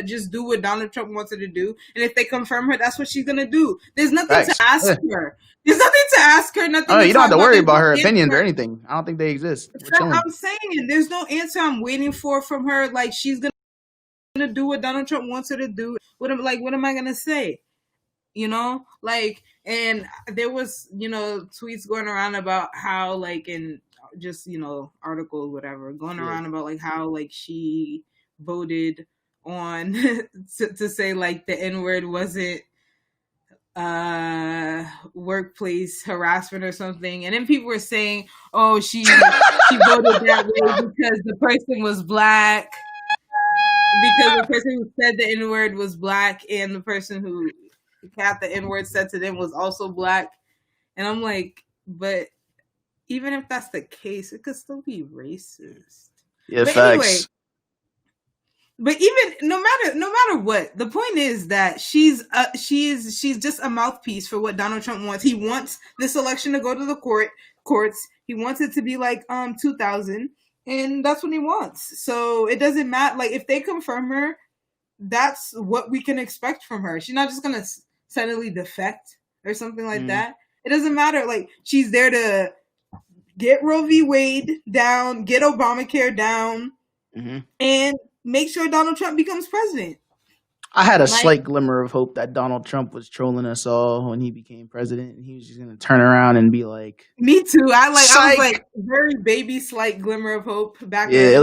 just do what Donald Trump wants her to do, and if they confirm her, that's what she's gonna do. There's nothing to Facts. ask Yeah. her. There's nothing to ask her. Nothing Oh, to you don't have talk to about. worry There's about no her opinions or answer. anything. I don't think they exist. We're chilling. I'm saying there's no answer I'm waiting for from her. Like she's gonna do what Donald Trump wants her to do. What am I gonna say? Like, and there was tweets going around about how like in just articles whatever going Yeah. around about like how like she voted on to say like the N-word wasn't workplace harassment or something, and then people were saying, oh, she voted that way because the person was black, because the person who said the N-word was black and the person who got the N-word said to them was also black. And I'm like, but even if that's the case, it could still be racist. Yeah, But facts. anyway, but even no matter what, the point is that she's just a mouthpiece for what Donald Trump wants. He wants this election to go to the courts. He wants it to be like 2000, and that's what he wants. So it doesn't matter. Like if they confirm her, that's what we can expect from her. She's not just gonna suddenly defect or something like that. It doesn't matter. Like she's there to get Roe v. Wade down, get Obamacare down, and make sure Donald Trump becomes president. I had a slight glimmer of hope that Donald Trump was trolling us all when he became president, and he was just gonna turn around and be like, "Me too." I was Psych! like very baby slight glimmer of hope back Yeah, then. it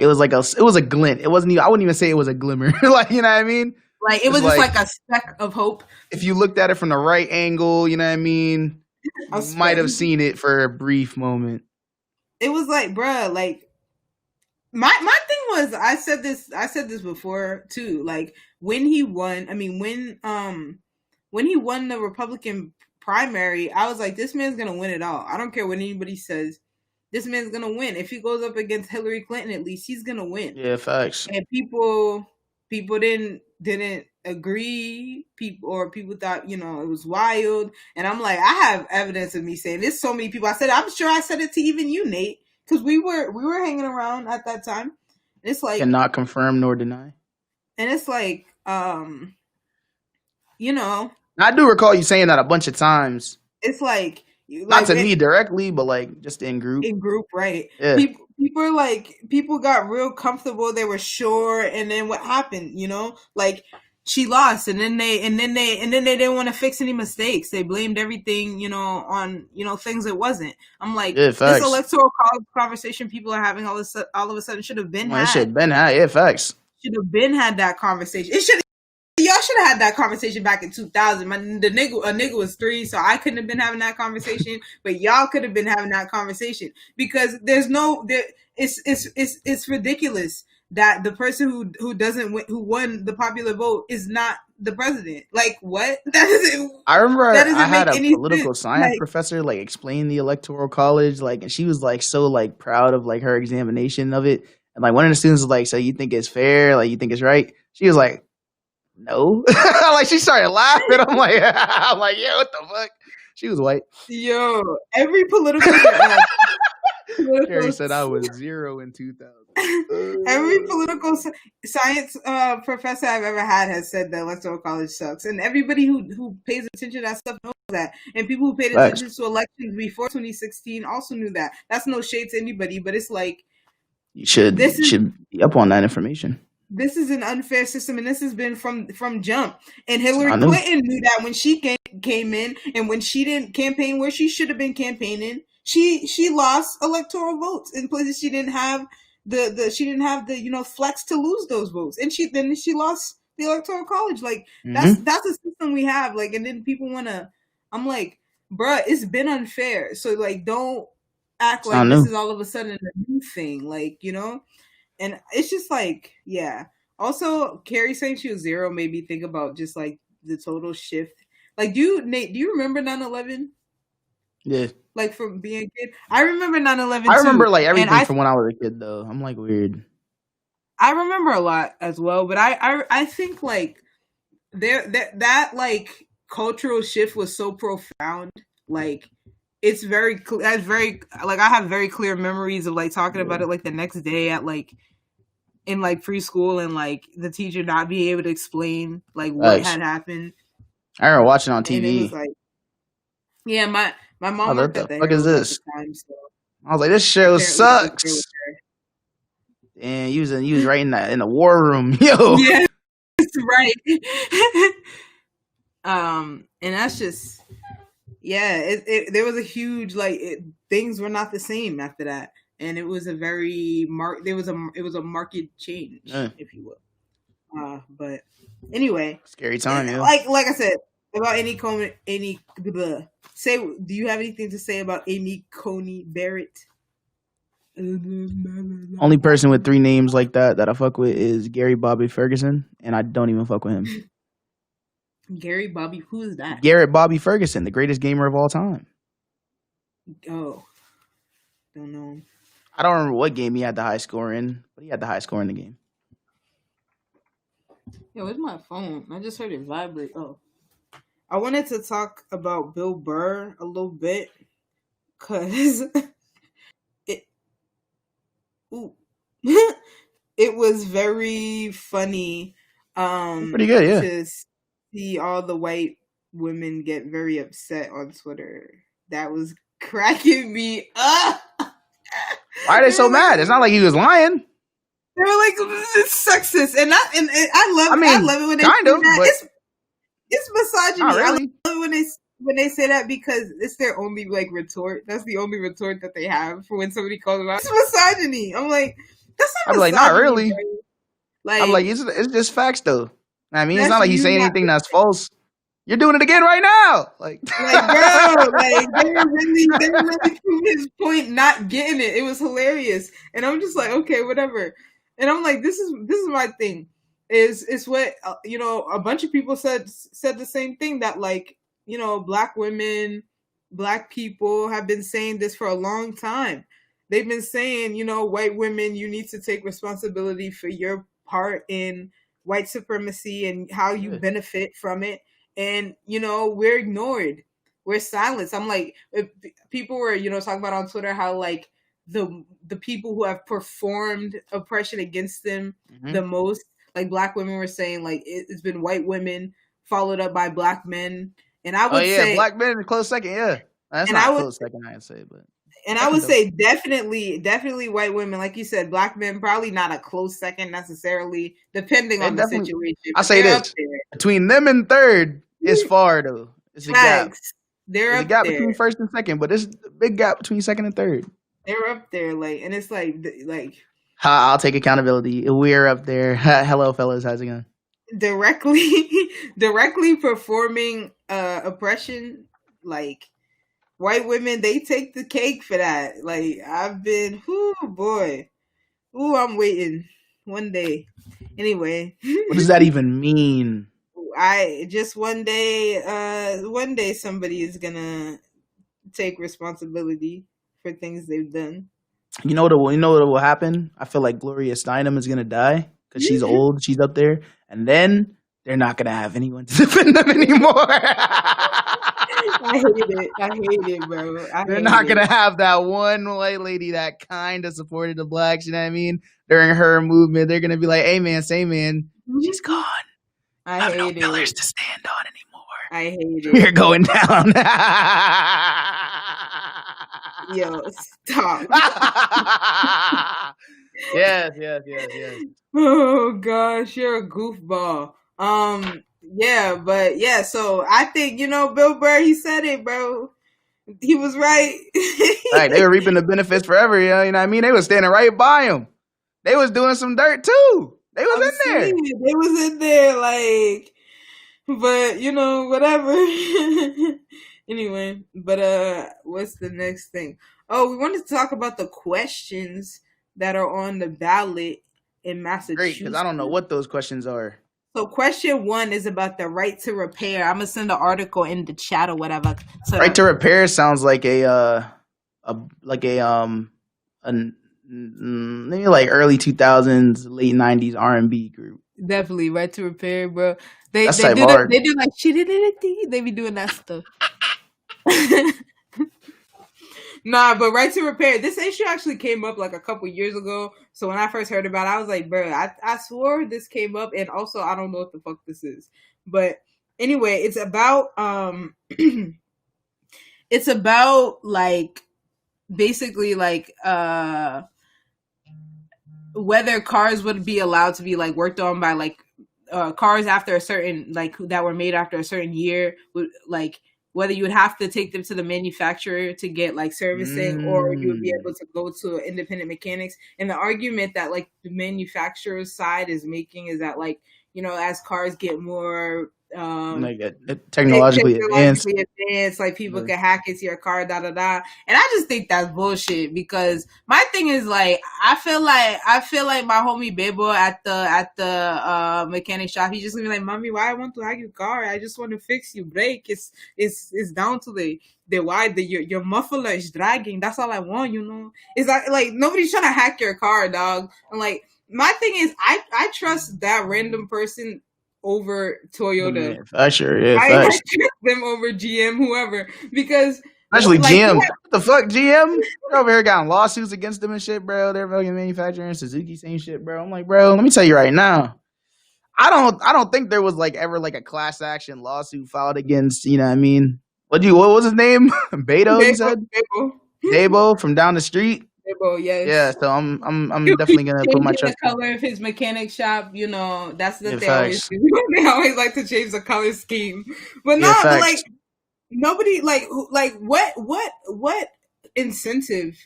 was a glint. It wasn't even. I wouldn't even say it was a glimmer. Like, you know what I mean? Like it was just like a speck of hope. If you looked at it from the right angle, you know what I mean, you might have seen it for a brief moment. It was like, bruh, like my thing was, I said this before too. Like when he won, when he won the Republican primary, I was like, this man's gonna win it all. I don't care what anybody says. This man's gonna win. If he goes up against Hillary Clinton, at least he's gonna win. Yeah, facts. And people didn't agree. People thought it was wild. And I'm like, I have evidence of me saying this. So many people. I'm sure I said it to even you, Nate, because we were hanging around at that time. It's like cannot confirm nor deny. And it's like, I do recall you saying that a bunch of times. It's like not to me directly, but like just in group. In group, right? Yeah. People got real comfortable. They were sure, and then what happened? Like she lost, and then they didn't want to fix any mistakes. They blamed everything, on things it wasn't. I'm like, this electoral college conversation people are having all of a sudden should have been had. Should have been had. Yeah, facts. Should have been had that conversation. Y'all should have had that conversation back in 2000. A nigga was 3, so I couldn't have been having that conversation. But y'all could have been having that conversation because it's ridiculous that the person who won the popular vote is not the president. Like what? I remember I had a political science professor like explain the electoral college, like, and she was like so like proud of like her examination of it, and like one of the students was like, "So you think it's fair? Like you think it's right?" She was like, no. Like she started laughing. I'm like, yeah, what the fuck? She was white. Yo, every political Carrie political said I was 0 in 2000. every political science professor I've ever had has said that electoral college sucks, and everybody who pays attention to that stuff knows that. And people who paid Facts. attention to elections before 2016 also knew that. That's no shade to anybody, but it's like You should this is be up on that information. this is an unfair system, and this has been from jump. And I Hillary know. Clinton knew that when she came in, and when she didn't campaign where she should have been campaigning, she lost electoral votes in places she didn't have the flex to lose those votes, and she lost the electoral college. Like Mm-hmm. that's a system we have. Like, and then people wanna. I'm like, bruh, it's been unfair. So like, don't act It's not like this new. is all of a sudden a new thing. Like, you know. And it's just like, yeah. Also, Carrie saying she was 0 made me think about just like the total shift. Like, Nate, do you remember 9/11? Yeah. Like from being a kid? I remember 9/11 I remember too. like And everything from when I was a kid though. I'm like weird. I remember a lot as well, but I think like that like cultural shift was so profound. Like it's that's very like I have very clear memories of like talking about it like the next day at like in like preschool, and like the teacher not being able to explain like what Facts. had happened. I remember watching on And it was TV. like, yeah, my I mom was like, worked what at the the fuck is Herald at this? the time, so I was like, this show apparently that was there sucks. with And you was right in the war room, yo. her. Yeah, right. And that's just yeah. There was a huge like things were not the same after that, and it was a very it was a market change, Yeah. if you will. But anyway, Scary time, yo. like I said about say, do you have anything to say about Amy Coney Barrett? Only person with 3 names like that I fuck with is Gary Bobby Ferguson, and I don't even fuck with him. Gary Bobby, who is that? Garrett Bobby Ferguson, the greatest gamer of all time. Oh, don't know. I don't remember what game he had the high score in, but he had the high score in the game. Yo, where's my phone? I just heard it vibrate. Oh, I wanted to talk about Bill Burr a little bit because it it was very funny Pretty good, yeah. to see all the white women get very upset on Twitter. That was cracking me up. Why are they so mad? It's not like he was lying. They were like, it's sexist, and I love it when they kind say of, that. but It's misogyny. not really. I love it when they say that because it's their only like retort. That's the only retort that they have for when somebody calls them out. It's misogyny. I'm like, that's not I'm like, misogyny. not really. Bro. Like, I'm like, it's just facts though. I mean, it's that's not like he's you saying not- anything that's false. You're doing it again right now. Like bro, like they were really to his point, not getting it. It was hilarious, and I'm just like, okay, whatever. And I'm like, this is my thing. Is what a bunch of people said the same thing, that like black women, black people have been saying this for a long time. They've been saying, white women, you need to take responsibility for your part in white supremacy and how you benefit from it. And, we're ignored. We're silenced. I'm like, people were, talking about on Twitter how like the people who have performed oppression against them the most, like black women were saying like it's been white women followed up by black men. And I would say black men in a close second, yeah. That's not a close second, I would say, but I would say definitely white women, like you said, black men probably not a close second necessarily, depending on the situation. I'll say this: between them and third is far though. It's a gap. There's a gap between first and second, but it's a big gap between second and third. They're up there, like, and it's like. I'll take accountability. We're up there. Hello, fellas. How's it going? Directly performing oppression, like. White women, they take the cake for that. Like, I've been, I'm waiting one day. Anyway. What does that even mean? One day somebody is gonna take responsibility for things they've done. You know what will happen? I feel like Gloria Steinem is gonna die because she's old. She's up there. And then they're not gonna have anyone to defend them anymore. I hate it. I hate it, bro. I They're hate not it. gonna have that one white lady that kind of supported the blacks. You know what I mean? During her movement, they're gonna be like, "Hey man, say man, she's gone. I I have no hate pillars it. to stand on anymore. I hate We're it. going down." Yo, stop. Yes, yes, yes, yes. Oh gosh, you're a goofball. Yeah, but yeah, so I think, Bill Burr, he said it, bro. He was right. Right, they were reaping the benefits forever. You know what I mean? They was standing right by him. They was doing some dirt too. They was I'm in there. saying it was in there, like, but whatever. Anyway, but what's the next thing? Oh, we wanted to talk about the questions that are on the ballot in Great, because Massachusetts. I don't know what those questions are. So question 1 is about the right to repair. I'm gonna send the article in the chat or whatever. So Right to repair sounds like a maybe like early 2000s, late 90s R&B group. definitely right to repair, bro. They That's they type do hard. they do like shit. They be doing that stuff. Nah, but right to repair. This issue actually came up like a couple years ago. So when I first heard about it, I was like, bro, I swore this came up, and also I don't know what the fuck this is. But anyway, it's about it's about like basically like whether cars would be allowed to be like worked on by like cars after a certain like that were made after a certain year would like whether you would have to take them to the manufacturer to get like servicing or you would be able to go to independent mechanics. And the argument that like the manufacturer's side is making is that like as cars get more Like technologically advanced. like people can hack into your car, and I just think that's bullshit because my thing is like I feel like my homie Bebo at the mechanic shop, he's just gonna be like, "Mommy, why I want to hack your car? I just want to fix your brake. It's down to the why your muffler is dragging. That's all I want, It's like nobody's trying to hack your car, dog. And like my thing is I trust that random person over Toyota. Sure, yeah, I trust them over GM, whoever, because especially like, GM. What the fuck, GM? They're over here got lawsuits against them and shit, bro. They're fucking manufacturing Suzuki, same shit, bro. I'm like, bro, let me tell you right now. I don't think there was like ever like a class action lawsuit filed against, you know what I mean? What was his name? Beto, you said? Debo from down the street. Yes. Yeah, so I'm definitely gonna put my trust. The color of his mechanic shop, that's the they always do. They always like to change the color scheme, but not like nobody like what incentive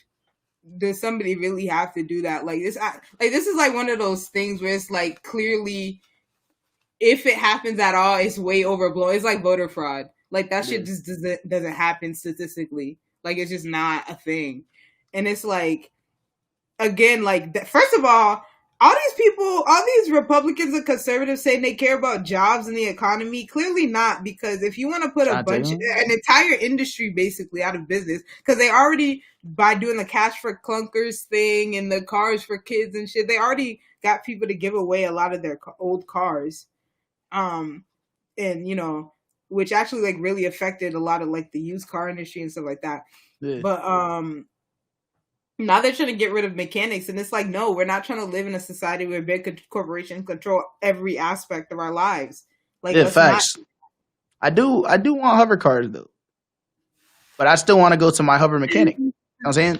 does somebody really have to do that? Like this is like one of those things where it's like clearly, if it happens at all, it's way overblown. It's like voter fraud. Like that shit just doesn't happen statistically. Like it's just not a thing. And it's like, again, like, first of all these people, all these Republicans and conservatives saying they care about jobs and the economy, clearly not, because if you want to put an entire industry basically out of business, because they already, by doing the cash for clunkers thing and the cars for kids and shit, they already got people to give away a lot of their old cars. And, which actually like really affected a lot of like the used car industry and stuff like that. Yeah. But now they're trying to get rid of mechanics, and it's like, no, we're not trying to live in a society where big corporations control every aspect of our lives. Like, yeah, facts. I do want hover cars though, but I still want to go to my hover mechanic. You know what I'm saying?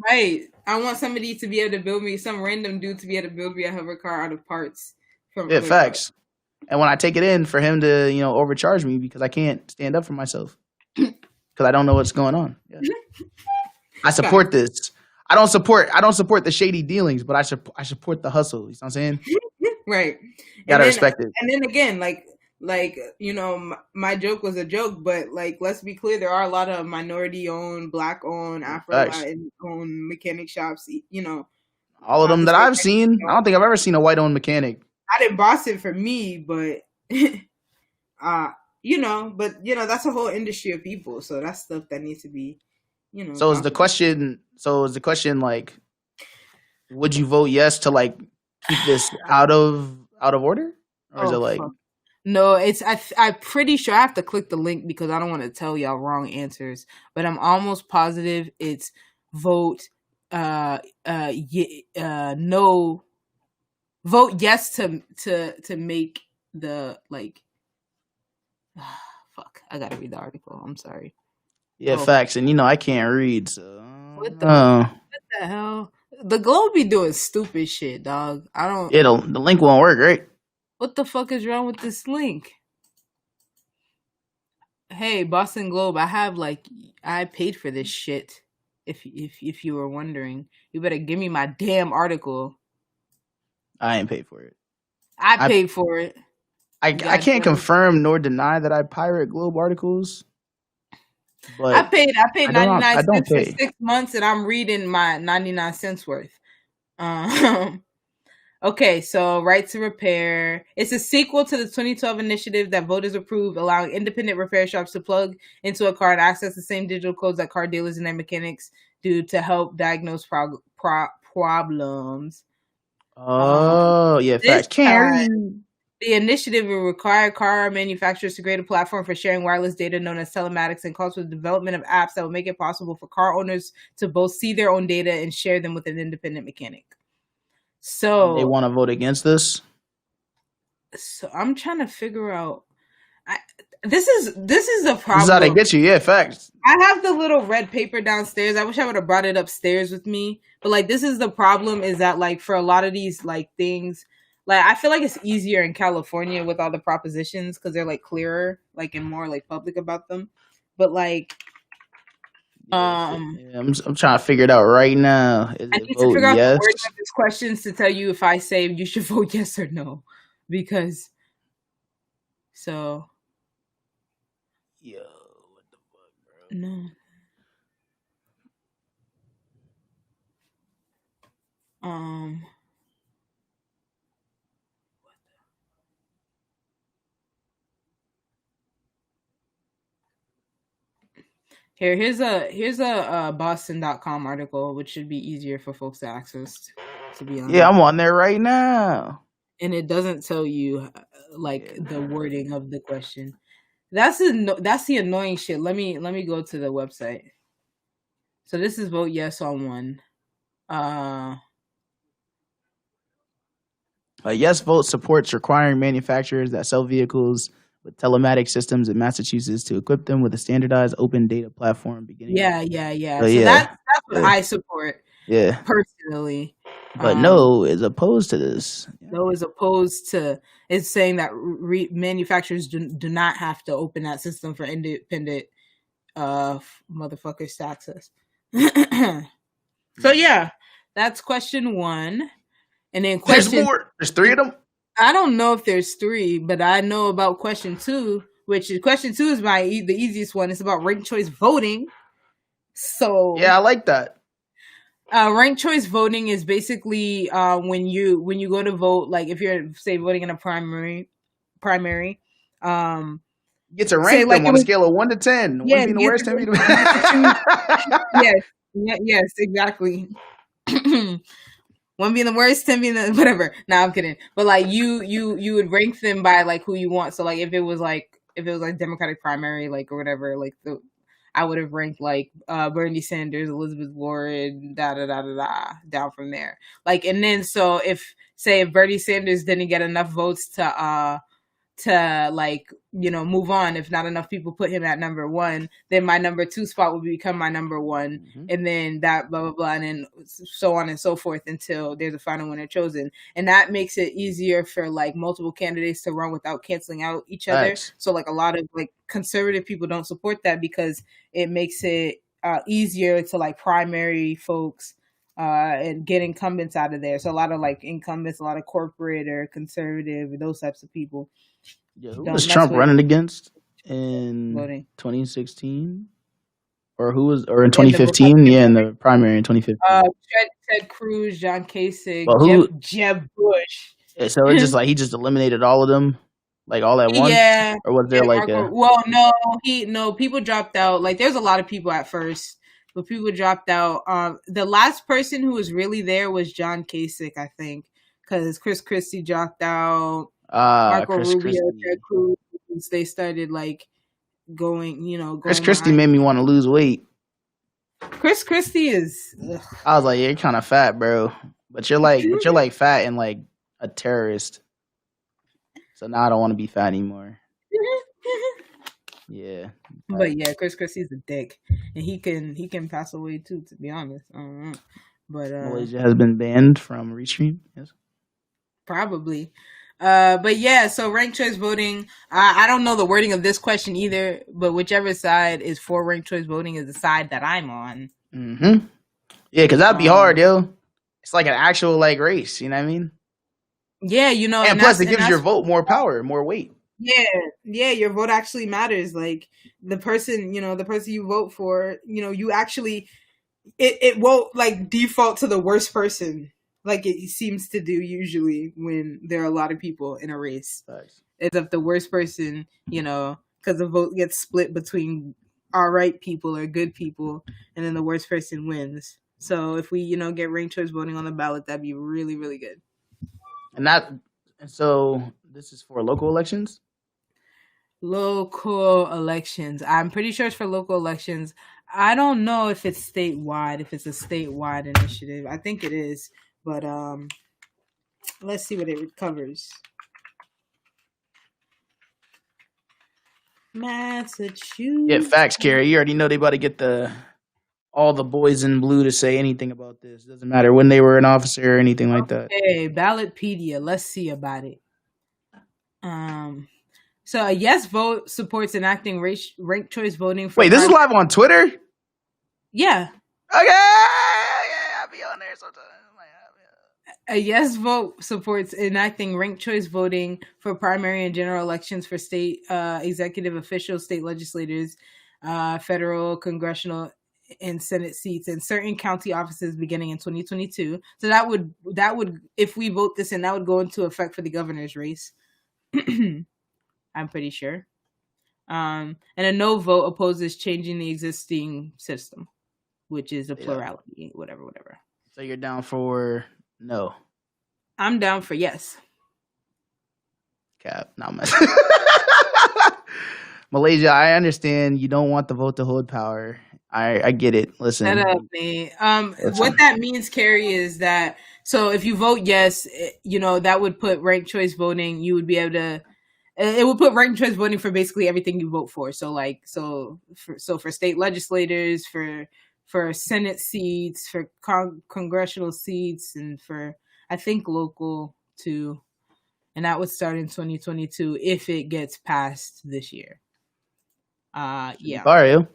Right. I want somebody to be able to build me, some random dude to be able to build me a hover car out of parts. Yeah, facts. And when I take it in, for him to overcharge me because I can't stand up for myself because I don't know what's going on. Yeah. I support this. I don't support the shady dealings, but I support the hustle. You know what I'm saying? Right. Gotta respect it. And then again, like my joke was a joke, but like let's be clear, there are a lot of minority-owned, Black-owned, Afro-owned mechanic shops. All of them that I've seen. I don't think I've ever seen a white-owned mechanic. I didn't boss it for me, but that's a whole industry of people. So that's stuff that needs to be. So is the question like, would you vote yes to like keep this out of order, or is it like? No, I'm pretty sure I have to click the link because I don't want to tell y'all wrong answers, but I'm almost positive it's vote no, vote yes to make the like fuck. I got to read the article. I'm sorry. Yeah, facts. And I can't read, so What oh. the hell? The Globe be doing stupid shit, dog. I don't. Yeah, the link won't work, right? What the fuck is wrong with this link? Hey, Boston Globe, I paid for this shit. If you were wondering, you better give me my damn article. I ain't paid for it. I paid for it. I can't confirm nor deny that I pirate Globe articles. But I paid 99 cents for 6 months, and I'm reading my 99 cents worth. Okay, so Right to Repair. It's a sequel to the 2012 initiative that voters approved, allowing independent repair shops to plug into a car and access the same digital codes that car dealers and their mechanics do to help diagnose problems. Oh, yeah, facts. The initiative will require car manufacturers to create a platform for sharing wireless data known as telematics, and calls for the development of apps that will make it possible for car owners to both see their own data and share them with an independent mechanic. So they want to vote against this. So I'm trying to figure out. This is a problem. This is how they get you. Yeah, facts. I have the little red paper downstairs. I wish I would have brought it upstairs with me. But this is the problem: is that for a lot of these things, I feel like it's easier in California with all the propositions because they're clearer, and more public about them. But I'm trying to figure it out right now. I need to figure out the words of these questions to tell you if I say you should vote yes or no, because so. Yo, what the fuck, bro? No. Here's a Boston.com article, which should be easier for folks to access, to be honest. Yeah, I'm on there right now. And it doesn't tell you the wording of the question. That's the annoying shit. Let me go to the website. So this is vote yes on one. A yes vote supports requiring manufacturers that sell vehicles with telematic systems in Massachusetts to equip them with a standardized open data platform beginning. Yeah. So that's what I support. Yeah. Personally. But no is opposed to this. No is opposed to it's saying that manufacturers do not have to open that system for independent motherfuckers to access. So yeah, that's question one. And then there's more. There's three of them. I don't know if there's three, but I know about question two, which is question two is the easiest one. It's about ranked choice voting. So yeah, I like that. Ranked choice voting is basically when you go to vote, if you're say voting in a primary, you get to rank them on a scale of 1 to 10. Yeah, 1 being the worst, 10 being the best. Yes, exactly. 1 being the worst, 10 being the whatever. Nah, I'm kidding. But you would rank them by who you want. So if it was Democratic primary, or whatever, I would have ranked Bernie Sanders, Elizabeth Warren, down from there. And then so if Bernie Sanders didn't get enough votes to move on, if not enough people put him at number one, then my number two spot would become my number one, and then that blah blah blah, and then so on and so forth until there's a final winner chosen. And that makes it easier for multiple candidates to run without canceling out each other. Nice. So a lot of conservative people don't support that because it makes it easier to primary folks and get incumbents out of there. So a lot of incumbents, a lot of corporate or conservative, those types of people. Yeah, who was Trump running against in 2016? Or in 2015? Yeah, in the primary in 2015. Ted Cruz, John Kasich, Jeb Bush. Yeah, so it's just he just eliminated all of them, all at once. Yeah. Or was there no, people dropped out. There's a lot of people at first, but people dropped out. The last person who was really there was John Kasich, I think, because Chris Christie dropped out. Marco Chris Rubio, Ted Christie. Cruz. They started like Chris going Christie behind. made me want to lose weight. Chris Christie is. I was like, yeah, you're kind of fat, bro. But you're like fat and like a terrorist. So now I don't want to be fat anymore. Yeah. But yeah, Chris Christie's a dick, and he can pass away too. To be honest, I don't know. But Malaysia has been banned from Restream. Yes. probably. But yeah, so ranked choice voting. I don't know the wording of this question either, but whichever side is for ranked choice voting is the side that I'm on. Mm-hmm. Yeah, because that'd be hard, yo. It's like an actual like race. You know what I mean? Yeah, and plus it gives your vote more power, more weight. Yeah, your vote actually matters. Like the person you vote for, you actually it won't like default to the worst person like it seems to do usually when there are a lot of people in a race. Nice. It's if the worst person, because the vote gets split between all right people or good people, and then the worst person wins. So if we, get ranked choice voting on the ballot, that'd be really, really good. And so this is for local elections? Local elections. I'm pretty sure it's for local elections. I don't know if it's statewide, if it's a statewide initiative. I think it is. But let's see what it covers. Massachusetts. Yeah, facts, Carrie. You already know they about to get all the boys in blue to say anything about this. Doesn't matter when they were an officer or anything like that. Hey, Ballotpedia. Let's see about it. So a yes vote supports enacting ranked choice voting. Wait, this is live on Twitter? Yeah. Okay. Yeah, I'll be on there sometimes. A yes vote supports enacting ranked choice voting for primary and general elections for state executive officials, state legislators, federal, congressional, and Senate seats in certain county offices beginning in 2022. So that would, if we vote this in, that would go into effect for the governor's race. I'm pretty sure. And a no vote opposes changing the existing system, which is a plurality, whatever. So you're down for no? I'm down for yes. Cap, not much. Malaysia, I understand you don't want the vote to hold power. I get it. Listen. Shut up, man. What that means, Carrie, is that so if you vote yes, that would put ranked choice voting. You would be able to. It would put ranked choice voting for basically everything you vote for. So for state legislators, for Senate seats, for congressional seats, and for I think local too, and that would start in 2022 if it gets passed this year. Yeah. Mario.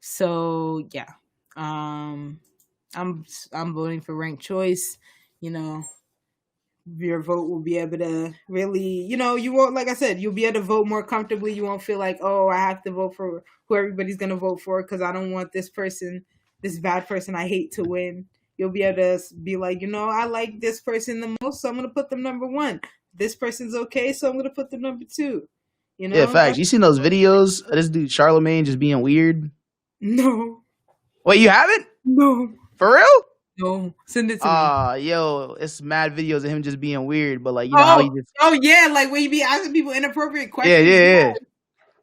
So yeah, I'm voting for ranked choice. Your vote will be able to really, you won't, like I said, you'll be able to vote more comfortably. You won't feel like, oh, I have to vote for who everybody's going to vote for because I don't want this bad person I hate to win. You'll be able to be like, I like this person the most, so I'm going to put them number one. This person's okay, so I'm going to put them number two. Yeah, facts. You seen those videos of this dude Charlemagne just being weird? No. Wait, you haven't? No. For real? No, send it to me. Yo, it's mad videos of him just being weird, but like how he just. Oh yeah, like when you be asking people inappropriate questions. Yeah.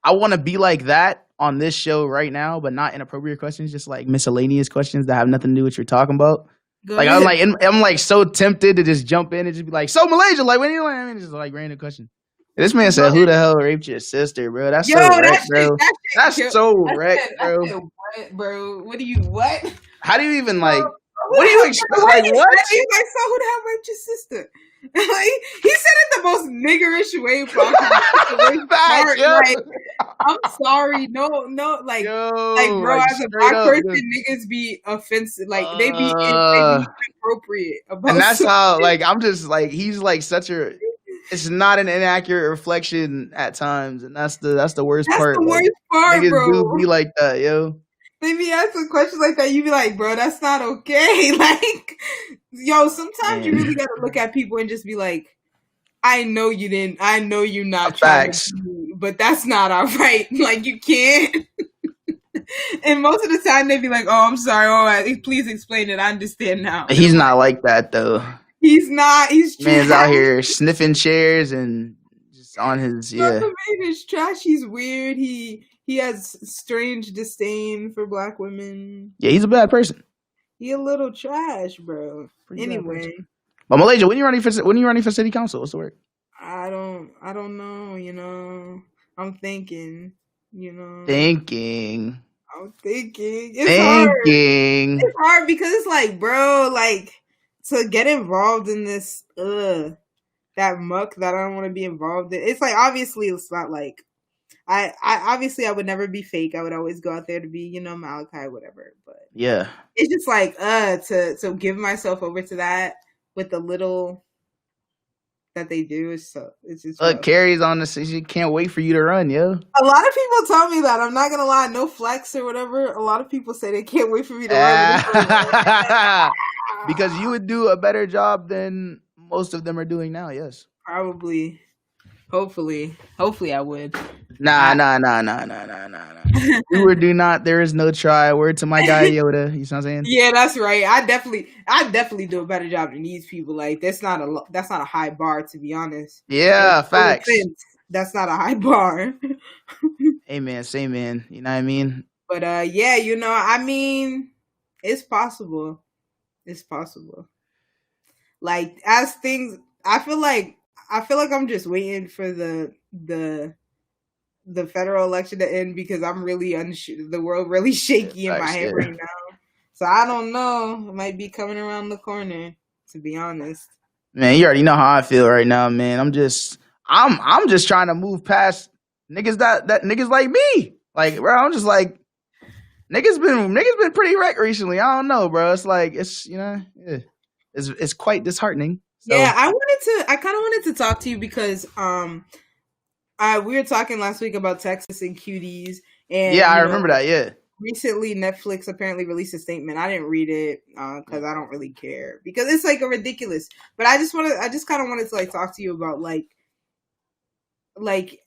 I want to be like that on this show right now, but not inappropriate questions, just like miscellaneous questions that have nothing to do with what you're talking about. Like I'm like so tempted to just jump in and just be like, so Malaysia, like when you just like random question. This man said, "Who the hell raped your sister, bro?" That's so wreck, bro. That's so wreck, bro. Bro, what? How do you even like? What do you expect? Like what? He's like, so who the hell raped your sister? He said it the most niggerish way possible. I'm sorry, no, like, bro, as a black person, niggas be offensive, like they be inappropriate about. And that's how, like, I'm just like, he's like such a. It's not an inaccurate reflection at times, and that's the worst part. That's the worst part, niggas bro. do be like that, yo. They be asking questions like that. You be like, bro, that's not okay. Like, yo, sometimes you really gotta look at people and just be like, I know you didn't. I know you're not trying to do, but that's not all right. Like, you can't. And most of the time they be like, oh, I'm sorry. All right, please explain it. I understand now. He's not like that though. He's not. He's Man's out trash. here sniffing chairs and just on his Brother Man is trash. He's weird. He has strange disdain for black women. Yeah, he's a bad person. He a little trash, bro. Pretty bad person. Anyway, But Malaysia, when you running for city council, what's the word? I don't know. You know, I'm thinking. You know, Thinking. I'm thinking. It's hard. Thinking. It's hard because it's like, bro, like to get involved in this, that muck that I don't want to be involved in. It's like obviously it's not like I obviously I would never be fake. I would always go out there to be, you know, Malachi, whatever. But Yeah. it's just like to give myself over to that with the little that they do is so it's just Look, rough. Carrie's on the she can't wait for you to run, yo. A lot of people tell me that. I'm not gonna lie, no flex or whatever. A lot of people say they can't wait for me to run. Because you would do a better job than most of them are doing now, yes. Probably. Hopefully I would. Nah. Do or do not. There is no try. Word to my guy Yoda. You know what I'm saying? Yeah, that's right. I definitely do a better job than these people. Like that's not a high bar, to be honest. Yeah, facts. That's not a high bar. Hey man, same man. You know what I mean? But yeah, you know, I mean, it's possible. It's possible. Like as things, I feel like I'm just waiting for the federal election to end because I'm really the world really shaky in my head right now. So I don't know. It might be coming around the corner, to be honest. Man, you already know how I feel right now, man. I'm just trying to move past niggas that niggas like me. Like, bro, I'm just like niggas been pretty wrecked recently. I don't know, bro. It's like it's you know, yeah. It's quite disheartening. So. Yeah, I kind of wanted to talk to you because we were talking last week about Texas and cuties, and yeah, I remember that. Yeah, recently Netflix apparently released a statement. I didn't read it because I don't really care because it's like a ridiculous. But I just kind of wanted to like talk to you about like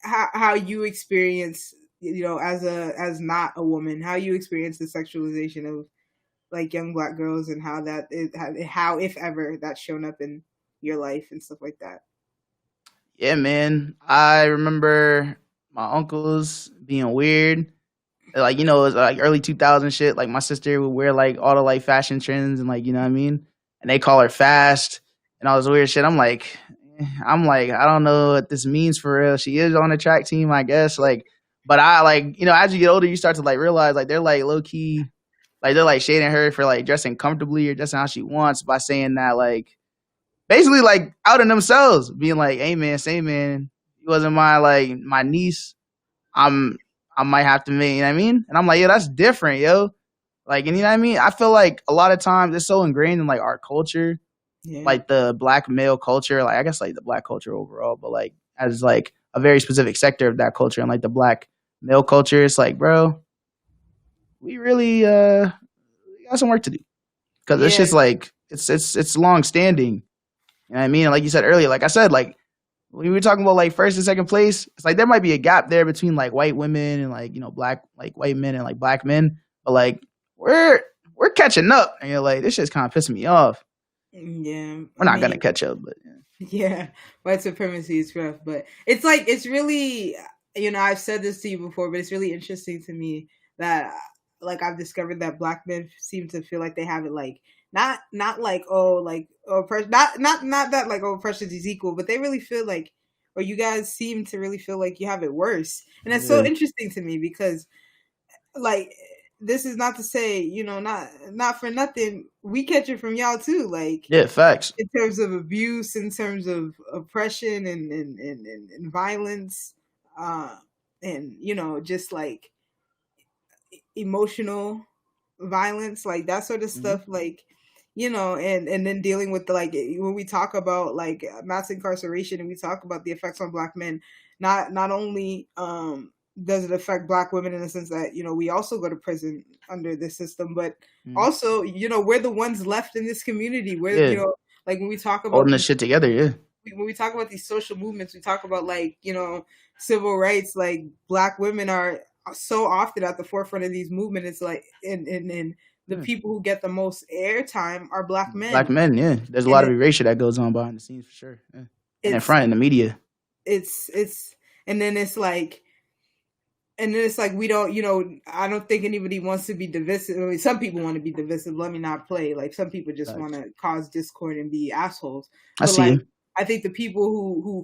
how you experience, you know, as not a woman, how you experience the sexualization of like young black girls and how if ever that's shown up in your life and stuff like that. Yeah, man. I remember my uncles being weird. Like, you know, it was like early 2000 shit. Like my sister would wear like all the like fashion trends and like, you know what I mean? And they call her fast and all this weird shit. I'm like, I don't know what this means for real. She is on the track team, I guess. Like, but I like, you know, as you get older, you start to like realize like they're like low key, like they're like shading her for like dressing comfortably or dressing how she wants by saying that like basically like outing themselves, being like, "Hey man, say man, he wasn't my niece. I might have to make, you know what I mean?" And I'm like, "Yeah, that's different, yo." Like, and you know what I mean? I feel like a lot of times it's so ingrained in like our culture, like the black male culture, like I guess like the black culture overall, but like as like a very specific sector of that culture and like the black male culture, it's like, bro, we really we got some work to do because it's just like it's long standing. You know what I mean? And like you said earlier, like I said, like when we were talking about like first and second place, it's like there might be a gap there between like white women and like, you know, black, like white men and like black men. But like we're catching up. And you're like, this shit's kind of pissing me off. Yeah. We're not going to catch up, but yeah. White supremacy is rough. But it's like, it's really, you know, I've said this to you before, but it's really interesting to me that like I've discovered that black men seem to feel like they have it like, not like oppression, not that like oppression is equal, but they really feel like, or you guys seem to really feel like you have it worse, and that's so interesting to me because, like, this is not to say, you know, not for nothing, we catch it from y'all too, like yeah, facts in terms of abuse, in terms of oppression and violence, and you know, just like emotional violence, like that sort of stuff, like. You know, and then dealing with the, like when we talk about like mass incarceration and we talk about the effects on black men, not only does it affect black women in the sense that, you know, we also go to prison under this system, but also, you know, we're the ones left in this community where, you know, like when we talk about holding this shit together, when we talk about these social movements, we talk about like, you know, civil rights, like black women are so often at the forefront of these movements. It's like, and the Yeah. people who get the most airtime are black Black men. men, yeah. There's a And lot of erasure that goes on behind the scenes for sure. Yeah. And in it's front in the media. it's and then it's like we don't, I don't think anybody wants to be divisive. I mean, some people want to be divisive. Let me not play. Like some people just want to cause discord and be assholes. I But see like you. I think the people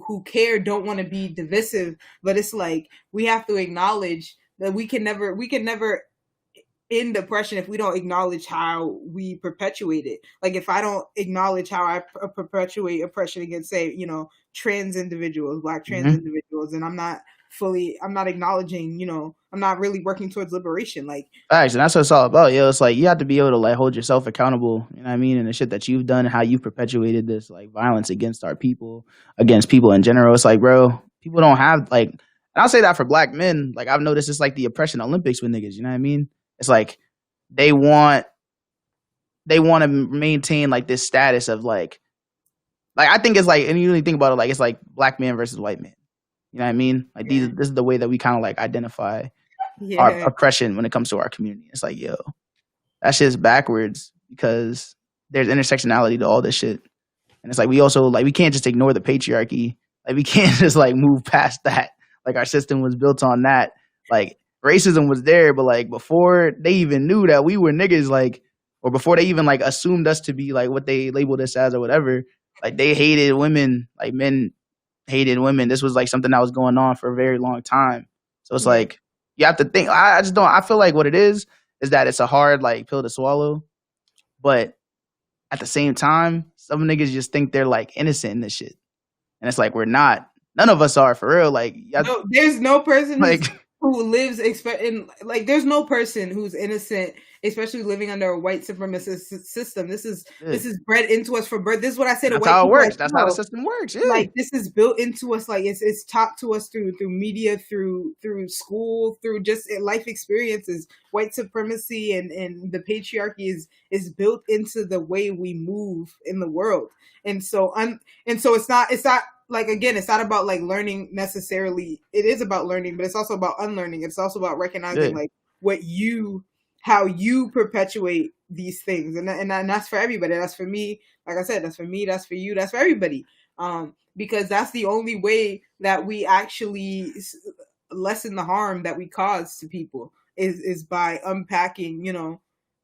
who care don't want to be divisive. But it's like we have to acknowledge that we can never end oppression if we don't acknowledge how we perpetuate it. Like if I don't acknowledge how I perpetuate oppression against, say, trans individuals, black trans individuals, and I'm not acknowledging, I'm not really working towards liberation. Like Facts, and that's what it's all about, yo. It's like you have to be able to like hold yourself accountable, you know what I mean, and the shit that you've done and how you perpetuated this like violence against our people, against people in general. It's like, bro, people don't have like, and I'll say that for black men, like I've noticed it's like the oppression Olympics with niggas, you know what I mean? It's like they want to maintain like this status of like I think it's like, and you really think about it, like it's like black man versus white man. You know what I mean? Like this is the way that we kind of like identify our oppression when it comes to our community. It's like, yo, that shit's backwards because there's intersectionality to all this shit. And it's like we also like we can't just ignore the patriarchy. Like we can't just like move past that. Like our system was built on that. Like racism was there, but like before they even knew that we were niggas, like, or before they even like assumed us to be like what they labeled us as or whatever, like they hated women, like men hated women. This was like something that was going on for a very long time. So it's like you have to think. I just don't. I feel like what it is that it's a hard like pill to swallow, but at the same time, some niggas just think they're like innocent in this shit, and it's like we're not. None of us are for real. Like, no, there's no person who lives like there's no person who's innocent, especially living under a white supremacist system. This is bred into us for birth. This is what I said. That's how it works. That's how the system works. Yeah. Like this is built into us. Like it's taught to us through media, through school, through just life experiences. White supremacy and the patriarchy is built into the way we move in the world. And so it's not like, again, it's not about like learning necessarily. It is about learning, but it's also about unlearning. It's also about recognizing like how you perpetuate these things. And that's for everybody. That's for me. Like I said, that's for me. That's for you. That's for everybody. Because that's the only way that we actually lessen the harm that we cause to people is by unpacking,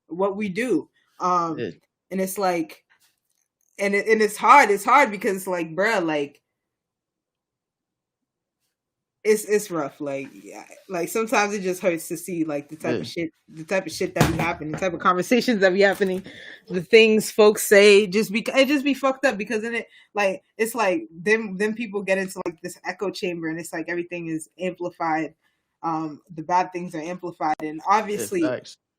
what we do. And it's like, and it's hard. It's hard because it's like, bruh, like, it's rough. Like, like sometimes it just hurts to see like the type of shit that be happening, the type of conversations that be happening, the things folks say. It just be fucked up because then it's like then people get into like this echo chamber and it's like everything is amplified. The bad things are amplified, and obviously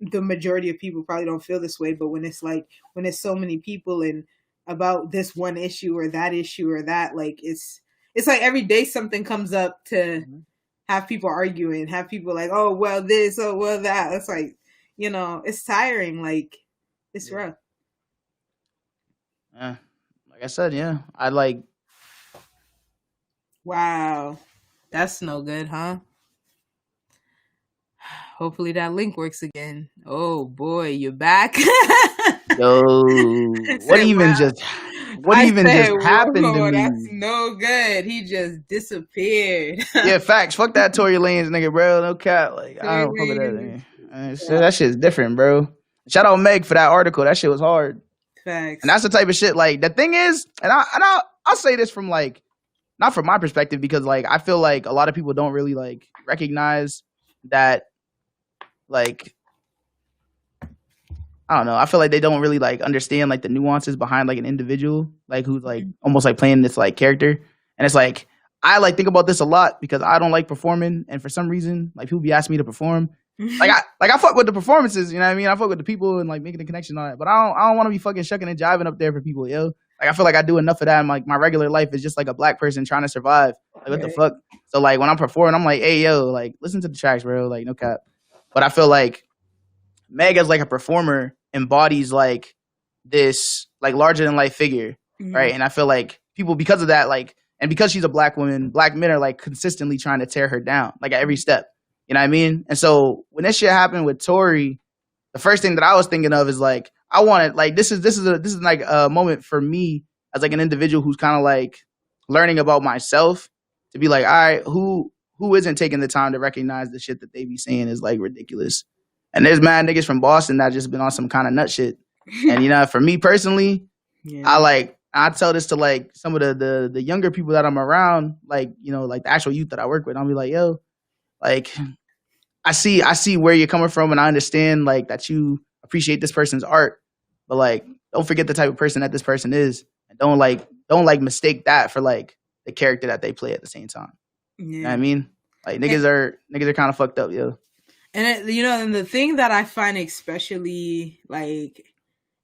the majority of people probably don't feel this way. But when it's so many people and about this one issue or that issue or that, like it's like every day something comes up to have people arguing, have people like, oh, well, this, oh, well, that. It's like, it's tiring. Like, it's rough. Yeah. Like I said, yeah. I like. Wow. That's no good, huh? Hopefully that link works again. Oh, boy, you're back. Yo, what even just happened to me? That's no good. He just disappeared. Yeah, facts. Fuck that Tory Lanez nigga, bro. No cap. Like I don't fuck with that nigga. That shit's different, bro. Shout out Meg for that article. That shit was hard. Facts. And that's the type of shit. Like the thing is, and I'll say this from like, not from my perspective, because like I feel like a lot of people don't really like recognize that, like, I don't know. I feel like they don't really like understand like the nuances behind like an individual, like who's like almost like playing this like character. And it's like I like think about this a lot because I don't like performing, and for some reason, like people be asking me to perform. I fuck with the performances, you know what I mean? I fuck with the people and like making the connection and all that. But I don't want to be fucking shucking and jiving up there for people, yo. Like I feel like I do enough of that. And like my regular life is just like a black person trying to survive. Like what the fuck? So like when I'm performing, I'm like, hey yo, like listen to the tracks, bro. Like no cap. But I feel like Meg as like a performer embodies like this like larger than life figure, right? And I feel like people, because of that, like, and because she's a black woman, black men are like consistently trying to tear her down, like at every step. You know what I mean? And so when this shit happened with Tory, the first thing that I was thinking of is like I wanted like this is like a moment for me as like an individual who's kind of like learning about myself to be like, all right, who isn't taking the time to recognize the shit that they be saying is like ridiculous. And there's mad niggas from Boston that just been on some kind of nut shit. And you know, for me personally, I tell this to like some of the younger people that I'm around, like, you know, like the actual youth that I work with. I'll be like, yo, like I see where you're coming from and I understand like that you appreciate this person's art, but like don't forget the type of person that this person is. And don't like mistake that for like the character that they play at the same time. Yeah. You know what I mean? Like niggas are kind of fucked up, yo. And you know, and the thing that I find especially like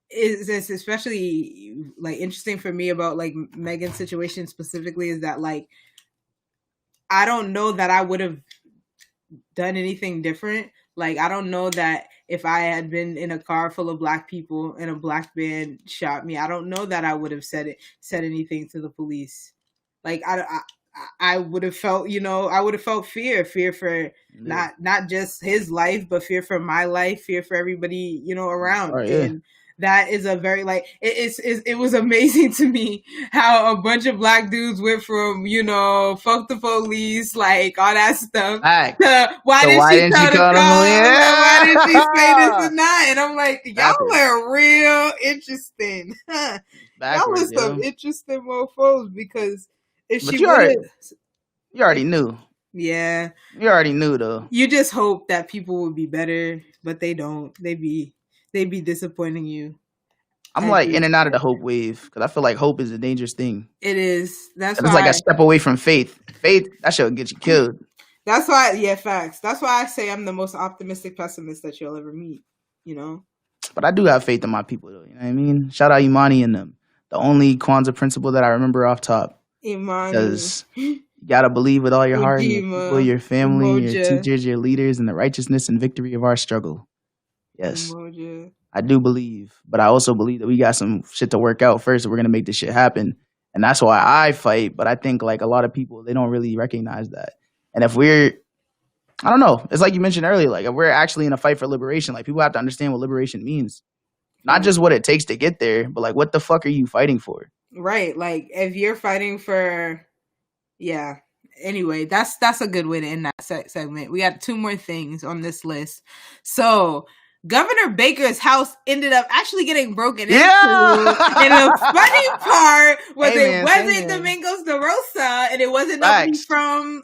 is especially like interesting for me about like Megan's situation specifically is that like I don't know that I would have done anything different. Like I don't know that if I had been in a car full of black people and a black man shot me, I don't know that I would have said anything to the police. Like I would have felt, you know, I would have felt fear for not just his life, but fear for my life, fear for everybody, you know, around. Right, yeah. And that is a very like it was amazing to me how a bunch of black dudes went from, you know, fuck the police, like all that stuff, to why didn't she tell the call? Yeah. Why didn't she say this and that? And I'm like, y'all were real interesting. Y'all was some interesting mofos because if she would, you already knew. Yeah, you already knew though. You just hope that people would be better, but they don't. They be disappointing you. I'm like in and out of the hope wave because I feel like hope is a dangerous thing. It is. That's why it's like a step away from faith. Faith, that shit will get you killed. That's why, yeah, facts. That's why I say I'm the most optimistic pessimist that you'll ever meet. You know. But I do have faith in my people, though. You know what I mean? Shout out Imani and them. The only Kwanzaa principle that I remember off top. Imani. Because you gotta believe with all your heart, in your people, your family, your teachers, your leaders, and the righteousness and victory of our struggle. Yes. I do believe, but I also believe that we got some shit to work out first. We're gonna make this shit happen, and that's why I fight. But I think like a lot of people, they don't really recognize that. And if I don't know, it's like you mentioned earlier, like if we're actually in a fight for liberation, like people have to understand what liberation means, not just what it takes to get there, but like what the fuck are you fighting for? Right, like if you're fighting for, yeah. Anyway, that's a good way to end that segment. We got 2 more things on this list, so. Governor Baker's house ended up actually getting broken into. And the funny part was it wasn't Domingos DeRosa, and it wasn't nobody from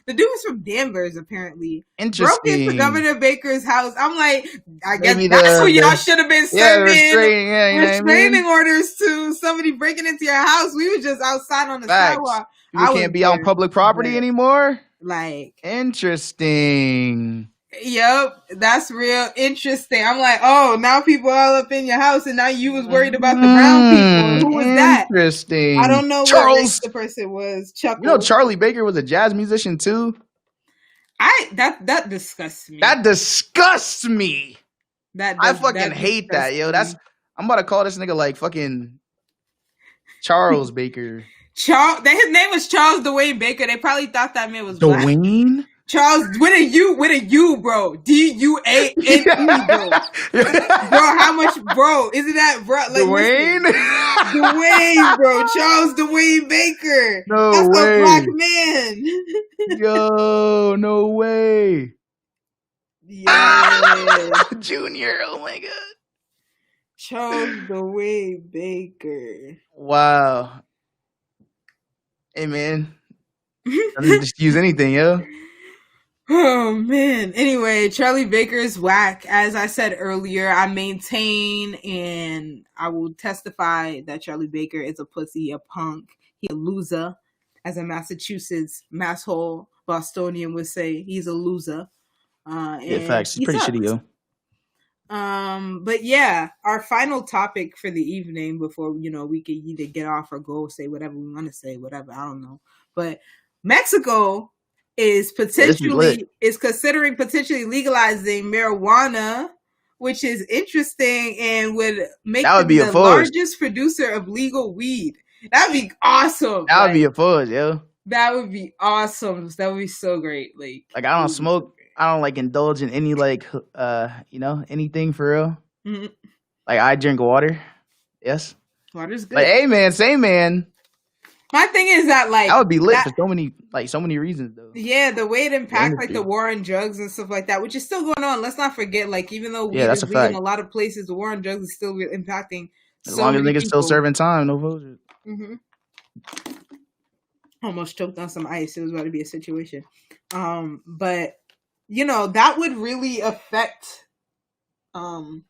the dude was from Danvers, apparently. Interesting. Broke into Governor Baker's house. I'm like, I guess that's what y'all should have been serving restraining orders to somebody breaking into your house. We were just outside on the sidewalk. You can't be on public property anymore? Like, interesting. Yep, that's real interesting. I'm like, oh, now people all up in your house, and now you was worried about the brown people. Who was that? Interesting. I don't know what race the person was. Chuckle. You know, Charlie Baker was a jazz musician too. That disgusts me. That disgusts me. I fucking hate that, yo. I'm about to call this nigga like fucking Charles Baker. His name was Charles Dwayne Baker. They probably thought that man was Dwayne. Black. Charles, with a U, bro. DUANE, bro. Bro, how much, bro? Isn't that, bro? Like, Dwayne? Dwayne, bro. Charles Dwayne Baker. No That's way. a black man. Yo, no way. Yeah. Junior, oh my God. Charles Dwayne Baker. Wow. Hey, man. Doesn't just use anything, yo. Oh, man. Anyway, Charlie Baker is whack. As I said earlier, I maintain and I will testify that Charlie Baker is a pussy, a punk, he a loser. As a Massachusetts masshole Bostonian would say, he's a loser. Yeah, facts. He's pretty shitty, yo. But yeah, our final topic for the evening before, we can either get off or go say whatever we want to say, whatever, I don't know. But Mexico is considering potentially legalizing marijuana, which is interesting and would make them the largest producer of legal weed. That'd be awesome. That would be a fuzz, yo. That would be awesome. That would be so great. Like I don't smoke I don't like indulge in any like anything for real. Mhm. Like I drink water. Yes. Water's But good. hey man, same man. My thing is that like That would be lit that, for so many reasons though. yeah, the way it impacts like the industry. war on drugs and stuff like that, which is still going on. Let's not forget, like even though Yeah, weed that's is a legal in fact. a lot of places, the war on drugs is still impacting As so long as many niggas still people. serving time, no bullshit. Hmm Almost choked on some ice. It was about to be a situation. But you know that would really affect. That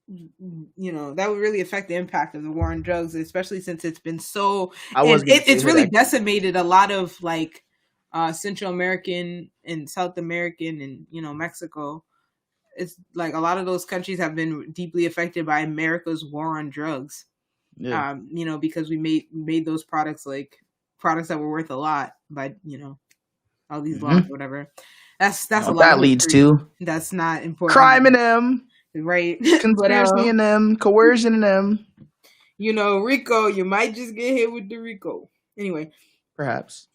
would really affect the impact of the war on drugs, especially since it's been so, I and was gonna say it's that really actually. decimated a lot of like Central American and South American and Mexico. It's like a lot of those countries have been deeply affected by America's war on drugs. Yeah. Because we made those products like products that were worth a lot by all these laws, whatever. That's a lot that of leads history. to That's not important. crime in them, right? conspiracy in them, coercion in them. Rico, you might just get hit with the Rico. Anyway, perhaps.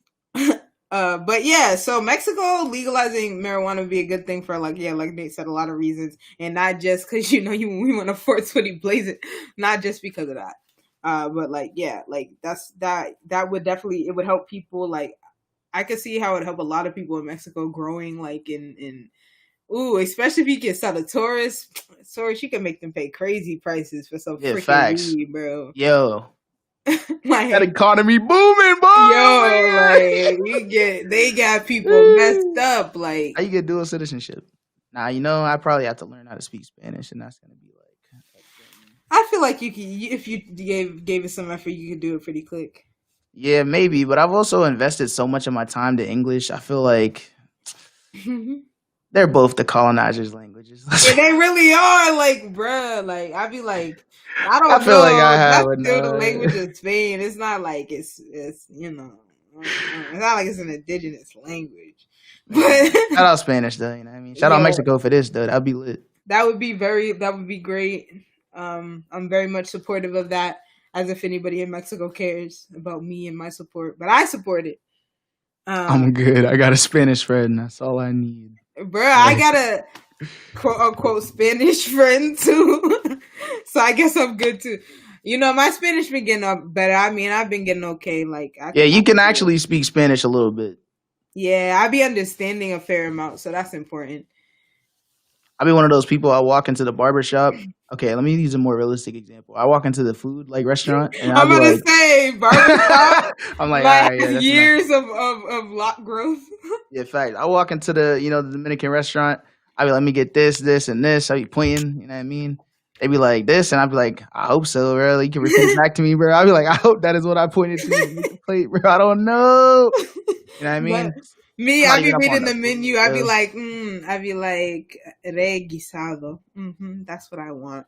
But yeah, so Mexico legalizing marijuana would be a good thing for like Nate said, a lot of reasons, and not just because we want to 420 blaze it, not just because of that. But like that would definitely, it would help people. Like I could see how it would help a lot of people in Mexico growing like in especially if you get Salatoris. Sorry, she can make them pay crazy prices for some freaking weed, bro. Yo. Like, that economy booming, boy. Yo, like they got people messed up. Like, how you get dual citizenship? Now I probably have to learn how to speak Spanish, and that's gonna be like. I feel like you could, if you gave it some effort, you could do it pretty quick. Yeah, maybe, but I've also invested so much of my time to English. I feel like they're both the colonizers' languages. Yeah, they really are. Like, bruh, like I'd be like, I don't know. Feel like I have that's still the language of Spain. It's not like it's it's not like it's an indigenous language. But shout out Spanish though, you know what I mean? Shout out Mexico for this though. That'd be lit. That would be great. I'm very much supportive of that, as if anybody in Mexico cares about me and my support. But I support it. I'm good. I got a Spanish friend. That's all I need. Bruh, I got a quote unquote Spanish friend too. So I guess I'm good too. My Spanish been getting up better. I mean, I've been getting okay. Like, you can actually speak Spanish a little bit. Yeah, I be understanding a fair amount, so that's important. I be one of those people. I walk into the barbershop. Okay, let me use a more realistic example. I walk into the food restaurant, and I'm gonna say barbershop. I'm like, all right, yeah, years of lot growth. Yeah, fact. I walk into the the Dominican restaurant. I be let me get this, and this. I be pointing. You know what I mean? They be like this, and I be like, I hope so, bro. You can repeat back to me, bro. I be like, I hope that is what I pointed to. The plate, bro. I don't know. You know what I mean? Me, I be reading the menu. I be like, re guisado. That's what I want.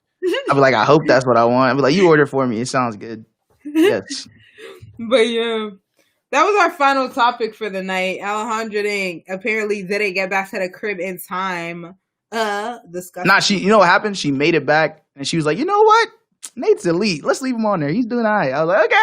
I be like, I hope that's what I want. I be like, you order for me. It sounds good. Yes. But yeah, that was our final topic for the night. Alejandra apparently didn't get back to the crib in time. Disgusting. Nah, you know what happened? She made it back, and she was like, you know what? Nate's elite. Let's leave him on there. He's doing all right. I was like, okay.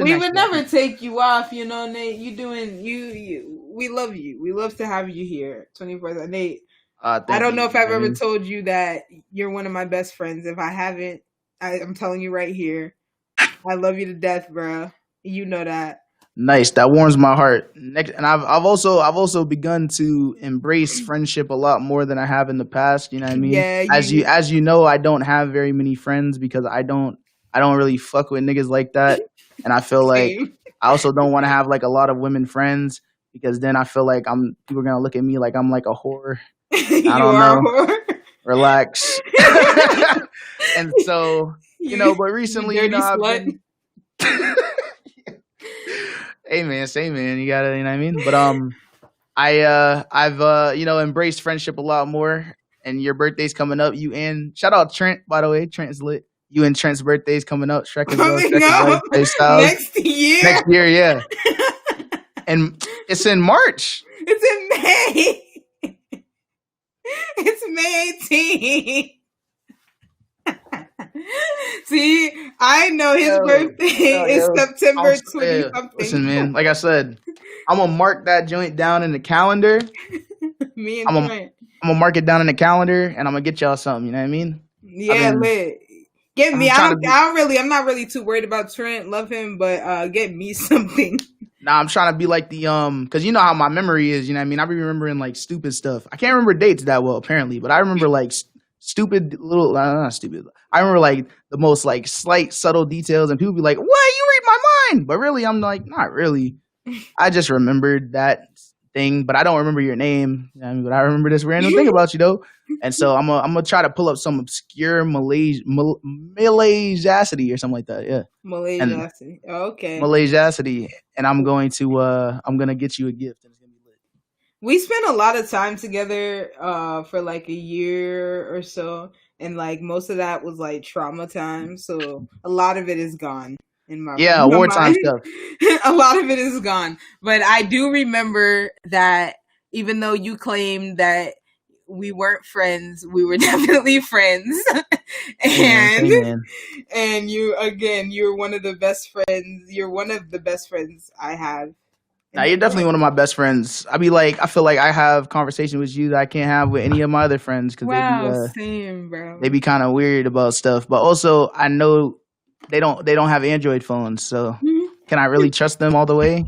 We would never take you off, Nate. You doing you. We love you. We love to have you here 24/7. Nate, I don't know if I've ever told you that you're one of my best friends. If I haven't, I'm telling you right here. I love you to death, bro. You know that. Nice. That warms my heart. And I've also begun to embrace friendship a lot more than I have in the past. You know what I mean? Yeah. As you know, I don't have very many friends because I don't really fuck with niggas like that. And I feel like I also don't want to have like a lot of women friends because then I feel like people are gonna look at me like I'm like a whore. I don't know. A whore? Relax. And so but recently, I've been. Hey man, say man, you gotta, you know what I mean? But I've embraced friendship a lot more. And your birthday's coming up. Shout out Trent, by the way. Trent's lit. You and Trent's birthday's coming up. Shrek as well. Next year. Next year, yeah. And it's in March. It's in May. It's May 18th. See, I know his birthday is September 20 something. Listen, man, like I said, I'm gonna mark that joint down in the calendar. Me and I'm gonna Trent. I'm gonna mark it down in the calendar, and I'm gonna get y'all something. You know what I mean? I've Yeah, been lit. Get me. I'm trying to be. I'm not really too worried about Trent. Love him, but get me something. Nah, I'm trying to be like the because you know how my memory is. You know what I mean? I be remembering like stupid stuff. I can't remember dates that well apparently, but I remember like stupid little not stupid. I remember like the most like slight subtle details, and people be like, "What? You read my mind?" But really, I'm like, not really. I just remembered that thing, but I don't remember your name. You know what I mean? But I remember this random thing about you though. And so I'm gonna try to pull up some obscure Malaysiacity or something like that. Yeah, and Malaysia. Okay. Malaysiacity, and I'm gonna get you a gift, and it's gonna be lit. We spent a lot of time together for like a year or so, and like most of that was like trauma time, so a lot of it is gone in my, Yeah, in my wartime mind. stuff. A lot of it is gone, but I do remember that even though you claimed that we weren't friends, we were definitely friends. Hey man, and say man. and you're one of the best friends. You're one of the best friends I have Now in the you're definitely world. one of my best friends. I feel like I have conversation with you that I can't have with any of my other friends because Wow, same, they bro. be kind of weird about stuff. But also, I know they don't have Android phones, so can I really trust them all the way?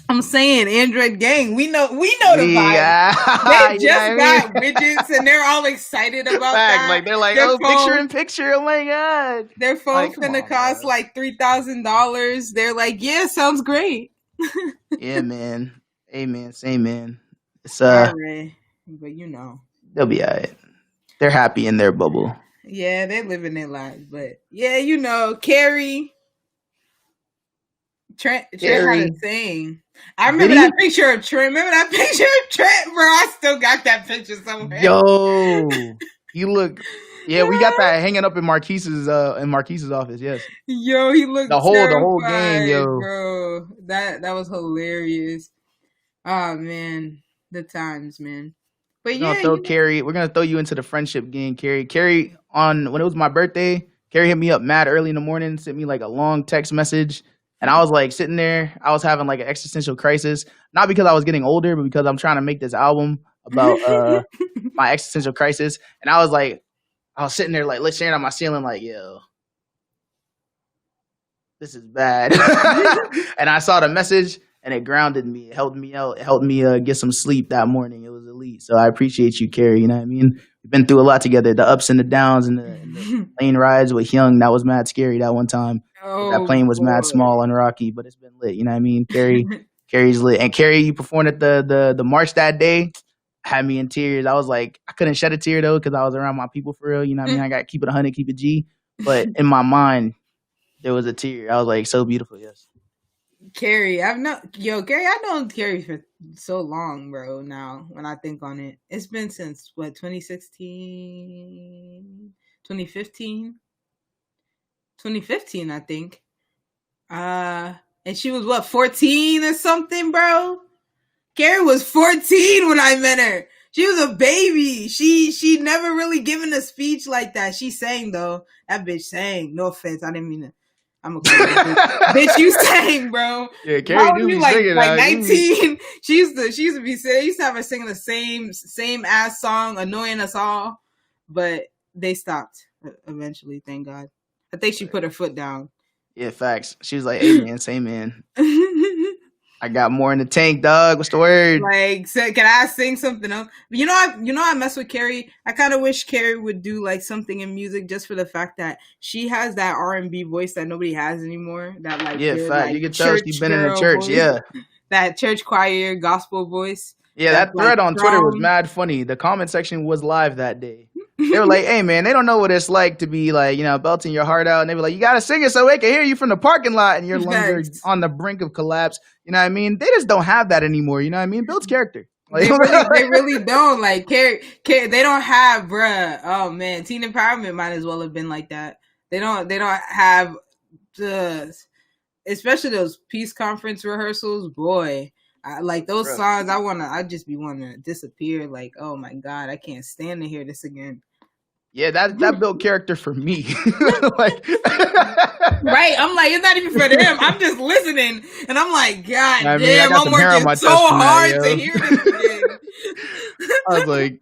I'm saying Android gang. We know the vibe. Yeah, They you know what just I mean. got widgets and they're all excited about Facts, that. like they're like, Their oh, picture phone, in picture. Oh my god. their phone's Like, come gonna on, cost bro. like $3,000. They're like, yeah, sounds great. Yeah, man. Hey, man. Same, man. It's All right, but they'll be alright. They're happy in their bubble. yeah, they're living their lives. But yeah, Carrie, Trent had a Gary, thing. I did remember that he? picture of Trent. Remember that picture of Trent, bro? I still got that picture somewhere. Yo, he look. Yeah, we got that hanging up in Marquise's office. Yes, Yo, he looked the whole gang, terrified, yo. bro. That was hilarious. Oh man, the times, man. But We're gonna yeah, throw Carrie. We're gonna throw you into the friendship game, Carrie. Carrie, on when it was my birthday, Carrie hit me up mad early in the morning, sent me like a long text message, and I was like sitting there. I was having like an existential crisis, not because I was getting older, but because I'm trying to make this album about my existential crisis, and I was sitting there like staring at my ceiling, like, yo, this is bad. And I saw the message, and it grounded me. It helped me out. It helped me get some sleep that morning. It was elite. So I appreciate you, Carrie. You know what I mean? We've been through a lot together. The ups and the downs, and the plane rides with Hyung. That was mad scary that one time. That oh plane was mad boy. small and rocky, but it's been lit. You know what I mean? Carrie's lit. And Carrie, you performed at the march that day. Had me in tears. I was like, I couldn't shed a tear though because I was around my people for real. You know what I mean? I got to keep it 100, keep it G. But in my mind, there was a tear. I was like, so beautiful. Yes. Carrie, Carrie, I've known Carrie for so long, bro. Now, when I think on it, it's been since what 2016, 2015, 2015, I think. And she was what 14 or something, bro. Carrie was 14 when I met her. She was a baby. She never really given a speech like that. She sang though. That bitch sang. No offense, I didn't mean to. I'm a bitch. You sang, bro. Yeah, Carrie do be singing. Like 19. She used to be saying. Used to have her singing the same ass song, annoying us all. But they stopped eventually. Thank God. I think she put her foot down. Yeah, facts. She was like, "Hey man, say man, I got more in the tank, dog. What's the word?" Like, can I sing something else? I mess with Carrie. I kind of wish Carrie would do like something in music just for the fact that she has that R&B voice that nobody has anymore. That like Yeah, good, fact. like, You can tell she's been in the church. voice. Yeah, That church choir gospel voice. yeah. That thread on Twitter was mad funny. The comment section was live that day. They were like, "Hey man, they don't know what it's like to be like, belting your heart out." And they were like, "You gotta sing it so they can hear you from the parking lot, and your lungs are on the brink of collapse." You know what I mean? They just don't have that anymore. You know what I mean? Builds character. Like, they really don't. Like Carrie, they don't have, bruh. Oh man, teen empowerment might as well have been like that. They don't have especially those peace conference rehearsals. Boy, like those songs. I just be wanting to disappear. Like, oh my God, I can't stand to hear this again. Yeah, that built character for me. Like, right? I'm like, it's not even for them. I'm just listening, and I'm like, God damn, I'm working so hard to hear this again. I was like,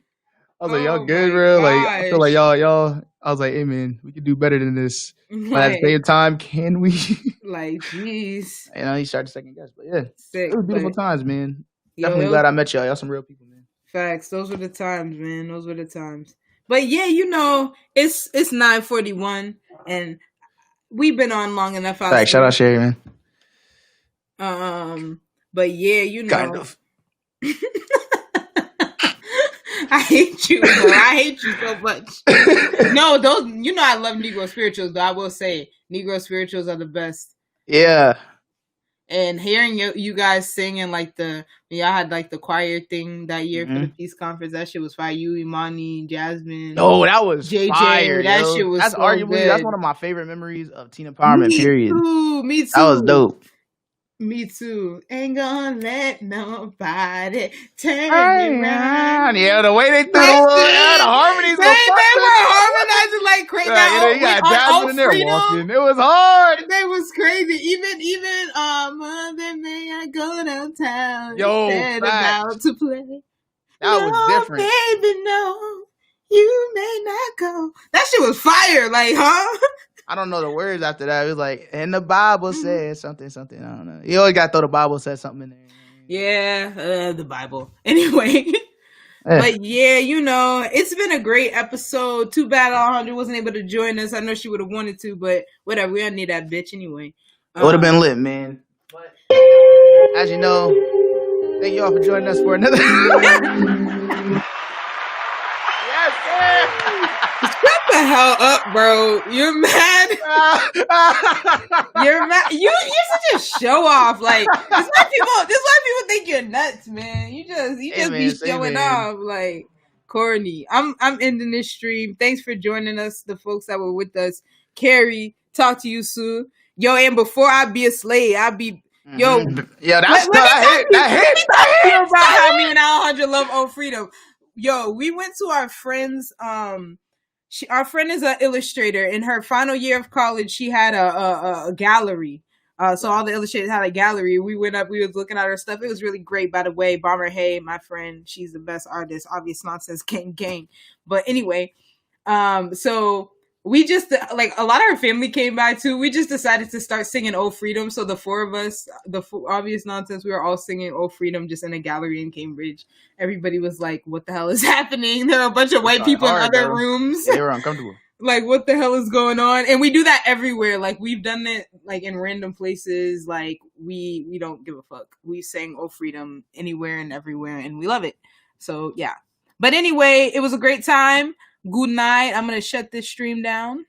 y'all Oh good, my bro? Like, I feel like gosh. y'all. I was like, hey man, we could do better than this. But at the Like, same time, can we? jeez. He started to second guess. But yeah, it Sick. was beautiful But times, man. yo, Definitely glad I met y'all. Y'all some real people, man. facts. Those were the times, man. Those were the times. But yeah, it's 9:41 and we've been on long enough. I'll Thanks. Shout out say. Sherry, man. But yeah, Kind of. I hate you, bro. I hate you so much. No, those I love Negro spirituals, but I will say Negro spirituals are the best. Yeah. And hearing you guys singing like y'all had like the choir thing that year for the peace conference, that shit was fire. You, Imani, Jasmine. Oh, that was JJ, fire, that yo. shit was That's so arguably good. that's one of my favorite memories of teen empowerment. Period. Me too. That was dope. Me too. Ain't gonna let nobody turn me around. Yeah, the way they threw the harmonies. They were harmonizing like crazy. You got Jasmine in there walking. It was hard. They was crazy. Even Mother May I go downtown. Yo, about to play. That was different. Baby, no, you may not go. That shit was fire. Like, huh? I don't know the words after that. It was like, and the Bible says something. I don't know. You always got to throw the Bible says something in there. Yeah, the Bible. Anyway. But yeah, it's been a great episode. Too bad Alejandra wasn't able to join us. I know she would have wanted to, but whatever. We don't need that bitch anyway. It would have been lit, man. But as you know, thank you all for joining us for another. Yes, sir. Shut the hell up, bro. You're mad. You're mad. You're such a show off. Like, this is why people think you're nuts, man. You just be showing off, like, corny. I'm ending this stream. Thanks for joining us, the folks that were with us. Carrie, talk to you soon. Yo, and before I be a slave, I be yo. Yeah, that's that hit. About how me and Alejandra love Old Freedom. Yo, we went to our friend's our friend is an illustrator. In her final year of college, she had a gallery. So all the illustrators had a gallery. We went up, we was looking at her stuff. It was really great, by the way. Bomber Hay, my friend, she's the best artist. Obvious Nonsense, gang. But anyway, so we just, like, a lot of her family came by too. We just decided to start singing Old Freedom. So the four of us, Obvious Nonsense, we were all singing Old Freedom just in a gallery in Cambridge. Everybody was like, what the hell is happening? There are a bunch of white people in other rooms. They were uncomfortable. Like, what the hell is going on? And we do that everywhere. Like, we've done it like in random places. Like, we don't give a fuck. We sang Old Freedom anywhere and everywhere, and we love it. So yeah. But anyway, it was a great time. Good night. I'm gonna shut this stream down.